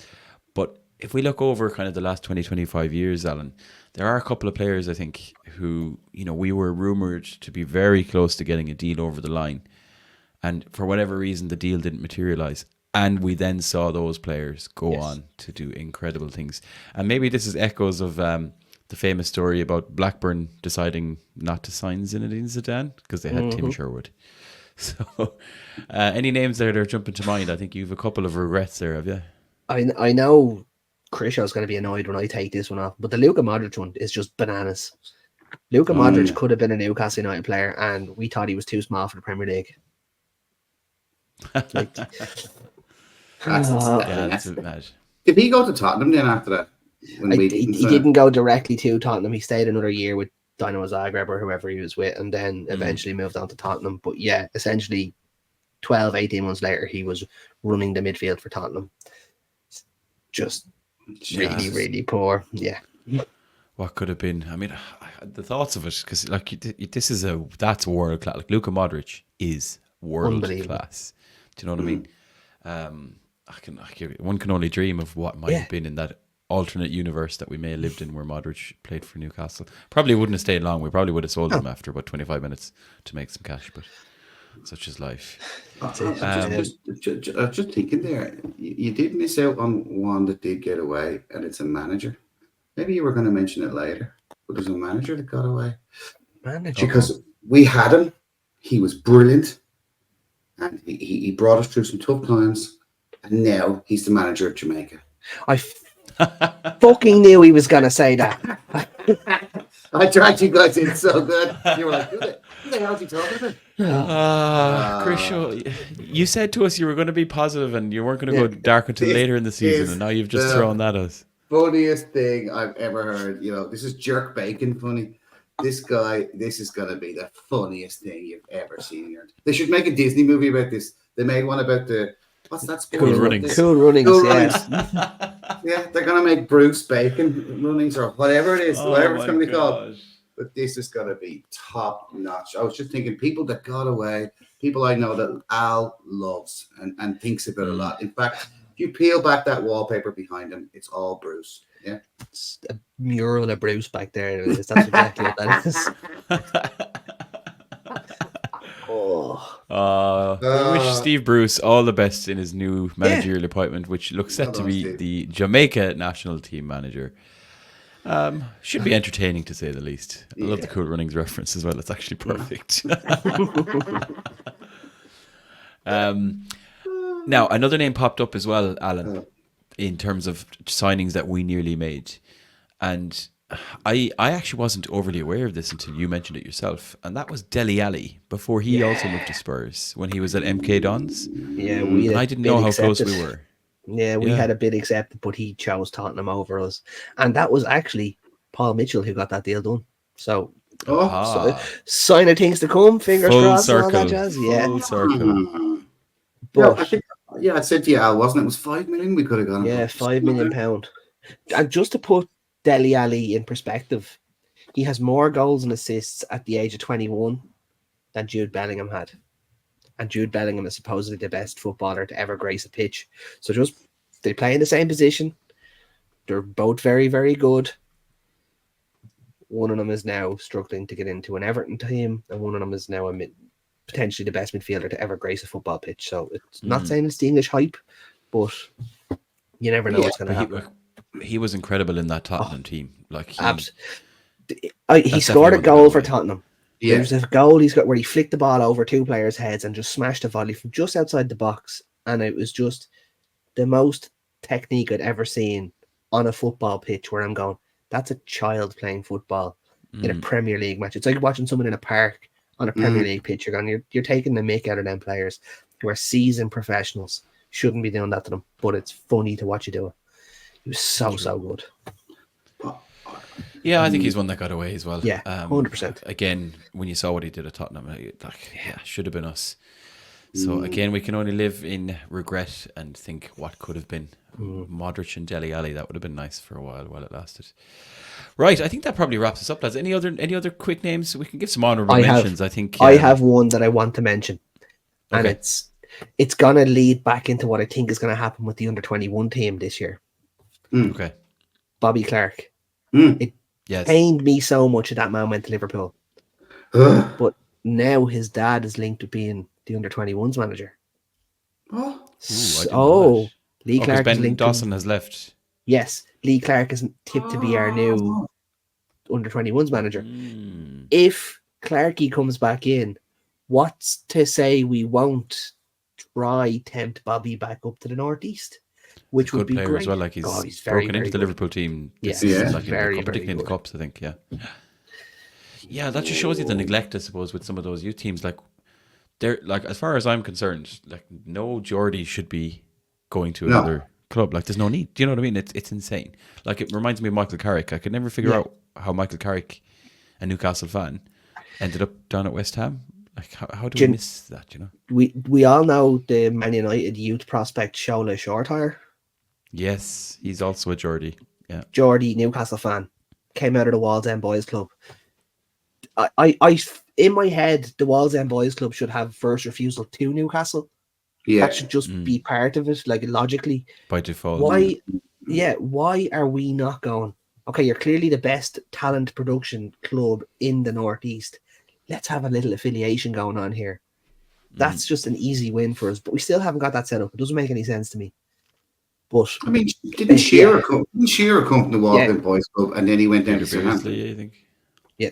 But if we look over kind of the last 20, 25 years, Alan, there are a couple of players, I think, who, you know, we were rumoured to be very close to getting a deal over the line. And for whatever reason, the deal didn't materialise. And we then saw those players go on to do incredible things. And maybe this is echoes of the famous story about Blackburn deciding not to sign Zinedine Zidane because they had Tim Sherwood. So any names there that are jumping to mind? I think you have a couple of regrets there, have you? I know Krisho's going to be annoyed when I take this one off, but the Luka Modric one is just bananas. Luka Modric could have been a Newcastle United player, and we thought he was too small for the Premier League. Like, That's mad. Did he go to Tottenham then after that? He didn't go directly to Tottenham. He stayed another year with Dynamo Zagreb or whoever he was with, and then eventually moved on to Tottenham. But yeah, essentially 12, 18 months later, he was running the midfield for Tottenham. Just really, really poor. Yeah. What could have been? I mean, the thoughts of it, because like that's world class. Like Luka Modric is world class. Do you know what I mean? One can only dream of what might have been in that alternate universe that we may have lived in where Modric played for Newcastle. Probably wouldn't have stayed long. We probably would have sold him after about 25 minutes to make some cash, but such is life. Just thinking there, you did miss out on one that did get away, and it's a manager. Maybe you were going to mention it later, but there's a manager that got away. Because we had him. He was brilliant, and he brought us through some tough times, and now he's the manager of Jamaica. I fucking knew he was going to say that. I dragged you guys in so good. You were like, who the hell is he talking about? Krisho, you said to us you were going to be positive and you weren't going to go dark until later in the season, and now you've just thrown that at us. Funniest thing I've ever heard. You know, this is jerk bacon funny. This is going to be the funniest thing you've ever seen. They should make a Disney movie about this. They made one about what's that sport? Cool Runnings. Cool Runnings, yes. Yeah, they're going to make Bruce Bacon Runnings or whatever it is, whatever it's going to be called. But this is going to be top notch. I was just thinking, people that got away, people I know that Al loves and thinks about a lot. In fact, if you peel back that wallpaper behind him, it's all Bruce. Yeah, it's a mural of Bruce back there. That's exactly what that is. I wish Steve Bruce all the best in his new managerial appointment, which looks set to be the Jamaica national team manager. Should be entertaining to say the least. I love the Cool Runnings reference as well. It's actually perfect. Now, another name popped up as well, Alan, in terms of signings that we nearly made. And I actually wasn't overly aware of this until you mentioned it yourself. And that was Dele Alli, before he also moved to Spurs, when he was at MK Dons. Yeah, I didn't know how close we were. Yeah, we had a bid accepted, but he chose Tottenham over us. And that was actually Paul Mitchell who got that deal done. So, sign of things to come, fingers crossed, and all that jazz. Yeah. Full circle. But, I said to you, Al, wasn't it? It was 5 million we could have gone. Yeah, £5 million. And just to put Dele Alli in perspective, he has more goals and assists at the age of 21 than Jude Bellingham had. And Jude Bellingham is supposedly the best footballer to ever grace a pitch. So they play in the same position. They're both very, very good. One of them is now struggling to get into an Everton team, and one of them is now potentially the best midfielder to ever grace a football pitch. So it's not saying it's the English hype, but you never know what's going to happen. He was incredible in that Tottenham team. Like he scored a goal for Tottenham. Yeah. There's a goal he's got where he flicked the ball over 2 players' heads and just smashed a volley from just outside the box. And it was just the most technique I'd ever seen on a football pitch where I'm going, that's a child playing football in a Premier League match. It's like watching someone in a park on a Premier League pitch. You're taking the mick out of them players who are seasoned professionals. Shouldn't be doing that to them, but it's funny to watch you do it. He was so good. Yeah, I think he's one that got away as well. Yeah, 100%. Again, when you saw what he did at Tottenham, should have been us. So again, we can only live in regret and think what could have been. Modric and Dele Alli, that would have been nice for a while it lasted. Right, I think that probably wraps us up, lads. Any other quick names? We can give some honourable mentions. I think I have one that I want to mention, and it's gonna lead back into what I think is gonna happen with the under-21 team this year. Okay, Bobby Clark. It pained me so much at that man went to Liverpool, but now his dad is linked to being the under-21s manager. Lee Clark is linked. Dawson has left. Yes, Lee Clark is tipped to be our new under-21s manager. If Clarkey comes back in, what's to say we won't try tempt Bobby back up to the northeast? Which would be great as well. Like he's very, broken into the Liverpool team. Particularly in the cups, I think. Yeah, that just shows you the neglect, I suppose, with some of those youth teams. Like they're like, as far as I'm concerned, like no Geordie should be going to another club. Like there's no need. Do you know what I mean? It's insane. Like it reminds me of Michael Carrick. I could never figure out how Michael Carrick, a Newcastle fan, ended up down at West Ham. Like how do we miss that? You know, we all know the Man United youth prospect Shola Shortire. Yes, he's also a Geordie. Yeah, Geordie, Newcastle fan, came out of the Walls End Boys Club. I in my head, the Walls End Boys Club should have first refusal to Newcastle. Yeah, that should just be part of it, like logically by default. Why? Yeah, why are we not going? Okay, you're clearly the best talent production club in the Northeast. Let's have a little affiliation going on here. That's just an easy win for us, but we still haven't got that set up. It doesn't make any sense to me. But I mean, didn't Shearer come from the Walls End Boys Club, and then he went down to Southampton? I think. Yeah.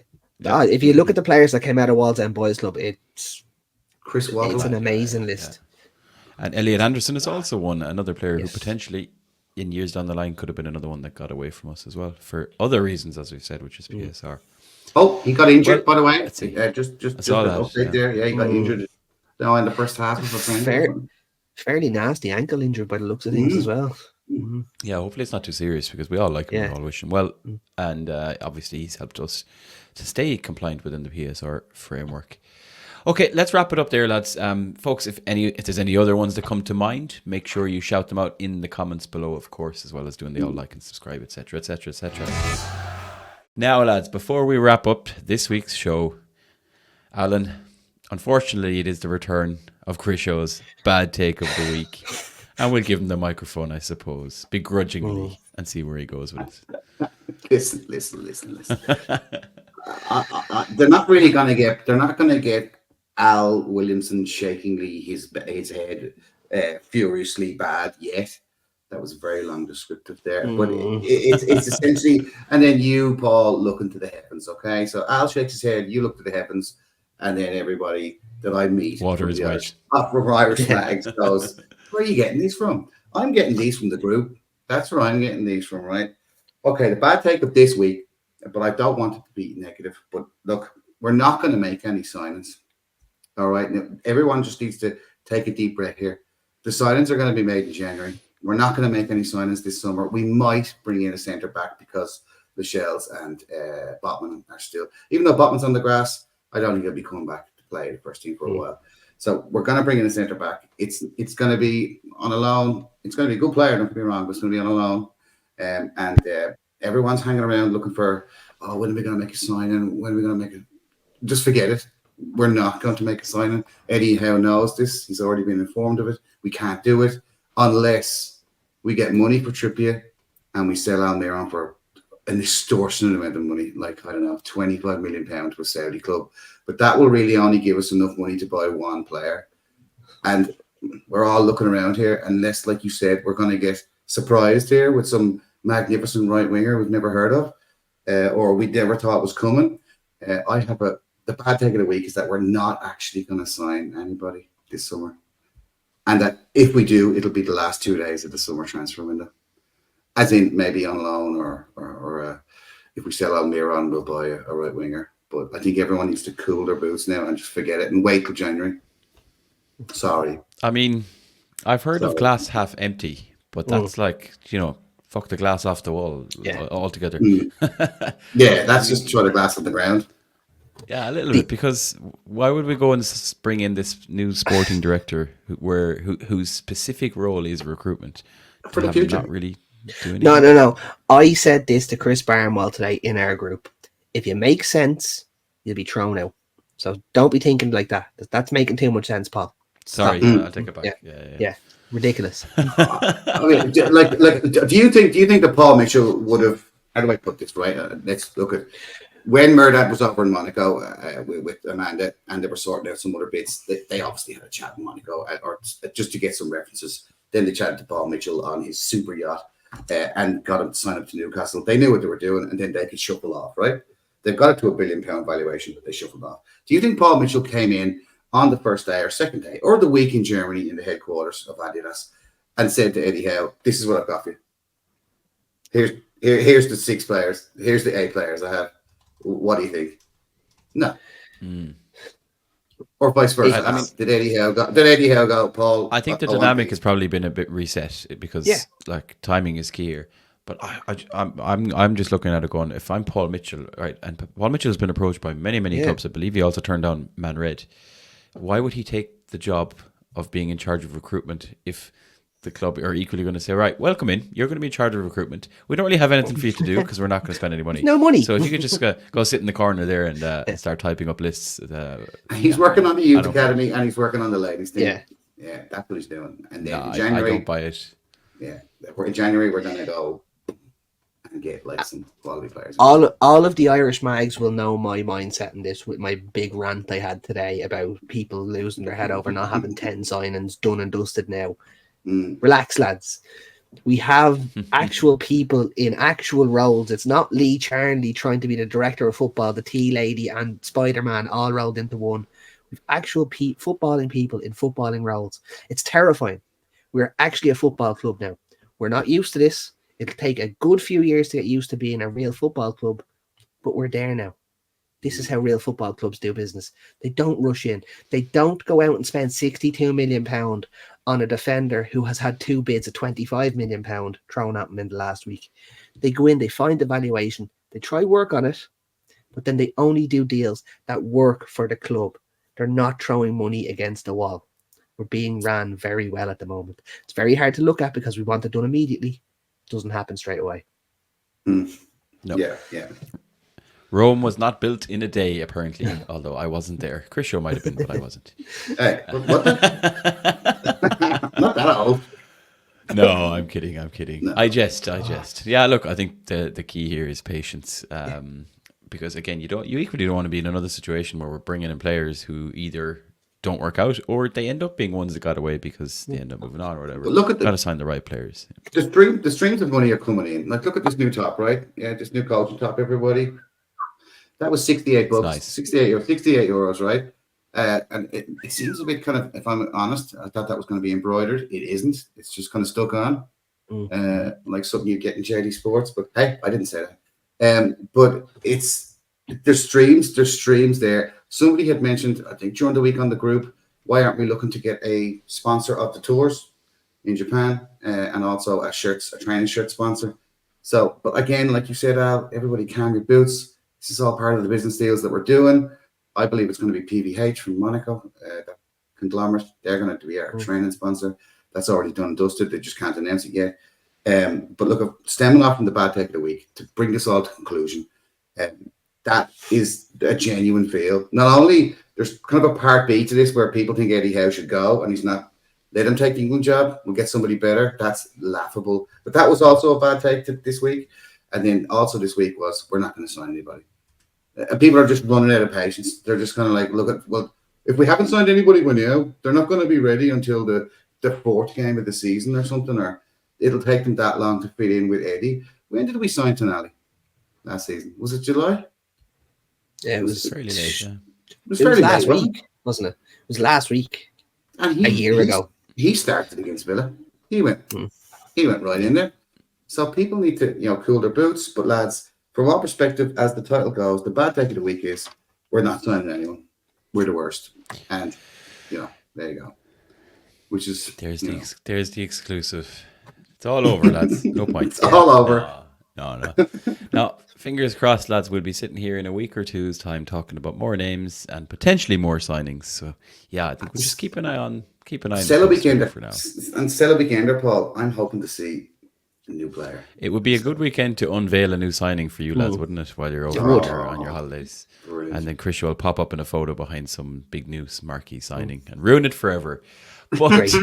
If you look at the players that came out of Walls End Boys Club, it's Chris Waddle. It's an amazing list. Yeah. And Elliot Anderson is also another player who potentially, in years down the line, could have been another one that got away from us as well for other reasons, as we've said, which is PSR. Oh, he got injured, by the way. Just an update there. Yeah, he got injured now in the first half of the fairly nasty ankle injury by the looks of things as well. Yeah, hopefully it's not too serious because we all like him, we all wish him well, and obviously he's helped us to stay compliant within the PSR framework. Okay, let's wrap it up there, lads. Folks, if there's any other ones that come to mind, make sure you shout them out in the comments below, of course, as well as doing the all like and subscribe, etc., etc., etc. Now, lads, before we wrap up this week's show, Alan, unfortunately, it is the return of Crisho's bad take of the week. And we'll give him the microphone, I suppose, begrudgingly, and see where he goes with it. Listen. They're not going to get Al Williamson shaking his head furiously bad yet. That was a very long descriptive there, but it's essentially, and then you, Paul, look into the heavens. Okay, so Al shakes his head, you look to the heavens, and then everybody that I meet, water is wet, from Irish flags goes, where are you getting these from? I'm getting these from the group. That's where I'm getting these from, right? Okay, the bad take of this week, but I don't want it to be negative. But look, we're not going to make any signings. All right, now, everyone just needs to take a deep breath here. The signings are going to be made in January. We're not going to make any signings this summer. We might bring in a centre back because Lascelles and Botman are still, even though Botman's on the grass, I don't think he'll be coming back to play the first team for a while. So we're going to bring in a centre back. It's going to be on a loan. It's going to be a good player, don't get me wrong, but it's going to be on a loan. And everyone's hanging around looking for, when are we going to make a signing? When are we going to make it? Just forget it. We're not going to make a signing. Eddie Howe knows this. He's already been informed of it. We can't do it unless we get money for Trippier and we sell Almiron for an extortionate amount of money, like, I don't know, £25 million to a Saudi club. But that will really only give us enough money to buy one player. And we're all looking around here, unless, like you said, we're going to get surprised here with some magnificent right winger we've never heard of, or we never thought was coming. I have the the bad take of the week is that we're not actually going to sign anybody this summer. And that if we do, it'll be the last 2 days of the summer transfer window. As in maybe on loan or if we sell Almiron, we'll buy a right winger. But I think everyone needs to cool their boots now and just forget it and wait till January. Sorry. I mean, I've heard of glass half empty, but that's like, fuck the glass off the wall altogether. Yeah, that's just throw the glass on the ground. Yeah, a little bit, because why would we go and bring in this new sporting director whose specific role is recruitment for the future? Not really do anything? No. I said this to Chris Barnwell today in our group. If you make sense, you'll be thrown out. So don't be thinking like that. That's making too much sense, Paul. Sorry, I'll take it back. Yeah. Ridiculous. I mean, do you think that Paul Mitchell would have? How do I put this right? Let's look at when Murdoch was over in Monaco with Amanda, and they were sorting out some other bits. They obviously had a chat in Monaco, or just to get some references. Then they chatted to Paul Mitchell on his super yacht and got him to sign up to Newcastle. They knew what they were doing, and then they could shuffle off. Right? They've got it to £1 billion valuation, but they shuffled off. Do you think Paul Mitchell came in on the first day or second day or the week in Germany in the headquarters of Adidas and said to Eddie Howe, "This is what I've got for you. Here's the 6 players. Here's the 8 players I have. What do you think?" No. Or vice versa. I mean, did Eddie Howe go, Paul? I think the dynamic has probably been a bit reset because like timing is key here. But I'm just looking at it going, if I'm Paul Mitchell, right, and Paul Mitchell has been approached by many clubs. I believe he also turned down Man Red. Why would he take the job of being in charge of recruitment if the club are equally going to say, right, welcome in, you're going to be in charge of recruitment. We don't really have anything for you to do because we're not going to spend any money. No money. So if you could just go sit in the corner there and start typing up lists. He's working on the youth academy and he's working on the ladies team. Yeah, that's what he's doing. And then in I January, don't buy it. Yeah, in January we're going to go and get like some quality players. All of the Irish mags will know my mindset in this with my big rant I had today about people losing their head over not having 10 signings done and dusted now. Relax, lads. We have actual people in actual roles. It's not Lee Charnley trying to be the director of football, the tea lady, and Spider-Man all rolled into one. We've actual footballing people in footballing roles. It's terrifying. We're actually a football club now. We're not used to this. It'll take a good few years to get used to being a real football club, but we're there now. This is how real football clubs do business. They don't rush in. They don't go out and spend £62 million on a defender who has had 2 bids of £25 million thrown at him in the last week. They go in, they find the valuation, they try work on it, but then they only do deals that work for the club. They're not throwing money against the wall. We're being ran very well at the moment. It's very hard to look at because we want it done immediately. It doesn't happen straight away. No. Yeah. Rome was not built in a day, apparently, although I wasn't there. Chris Shaw might have been, but I wasn't. Hey, what not that old. No, I'm kidding. No. I jest. Yeah, look, I think the key here is patience. Because again, you equally don't want to be in another situation where we're bringing in players who either don't work out or they end up being ones that got away because they end up moving on or whatever. But look at got to sign the right players. The streams of money are coming in. Like, look at this new top, right? Yeah, this new coaching top, everybody. That was 68 bucks, nice. 68 euros, right? And it seems a bit kind of, if I'm honest, I thought that was going to be embroidered. It isn't. It's just kind of stuck on, like something you get in JD Sports. But hey, I didn't say that. But there's streams there. Somebody had mentioned, I think during the week on the group, why aren't we looking to get a sponsor of the tours in Japan and also a training shirt sponsor? So, but again, like you said, Al, everybody calm your boots. This is all part of the business deals that we're doing. I believe it's going to be PVH from Monaco, that conglomerate. They're going to be our training sponsor. That's already done and dusted. They just can't announce it yet. But look, stemming off from the bad take of the week, to bring this all to conclusion, that is a genuine feel. Not only there's kind of a part B to this where people think Eddie Howe should go and he's not, let him take the England job, we'll get somebody better. That's laughable. But that was also a bad take this week. And then also this week was, we're not going to sign anybody. And people are just running out of patience. They're just kind of like, well, if we haven't signed anybody by now, they're not going to be ready until the 4th game of the season or something, or it'll take them that long to fit in with Eddie. When did we sign Tonali last season? Was it July? Yeah, it was fairly late. Yeah. was It was fairly last late, week, wasn't it? It was last week, and a year ago. He started against Villa. He went right in there. So people need to, cool their boots. But lads, from our perspective, as the title goes, the bad take of the week is we're not signing anyone. We're the worst. And, there you go. Which is there's the exclusive. It's all over, lads. No point. It's all over. No. Now, fingers crossed, lads. We'll be sitting here in a week or two's time talking about more names and potentially more signings. So, yeah, I think we'll just keep an eye on Stella Weekender for now. And Stella Weekender, Paul. I'm hoping to see a new player. It would be a good weekend to unveil a new signing for you, lads, wouldn't it? While you're over on your holidays, Brilliant. and then Chris will pop up in a photo behind some big news marquee signing and ruin it forever. But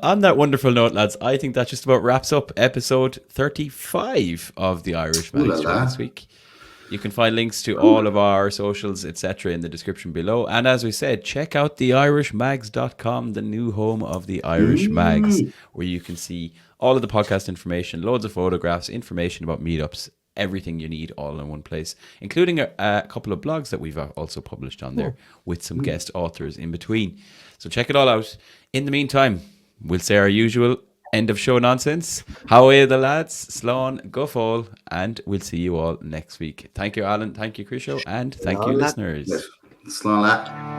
on that wonderful note, lads, I think that just about wraps up episode 35 of the Irish Mag Show this week. You can find links to all of our socials, etc., in the description below. And as we said, check out theirishmags.com, the new home of the Irish Mags, where you can see all of the podcast information, loads of photographs, information about meetups, everything you need all in one place, including a couple of blogs that we've also published on there with some guest authors in between. So check it all out. In the meantime, we'll say our usual end of show nonsense. How are the lads? Slán, go fall, and we'll see you all next week. Thank you, Alan. Thank you, Krisho, and thank you, listeners. Slán.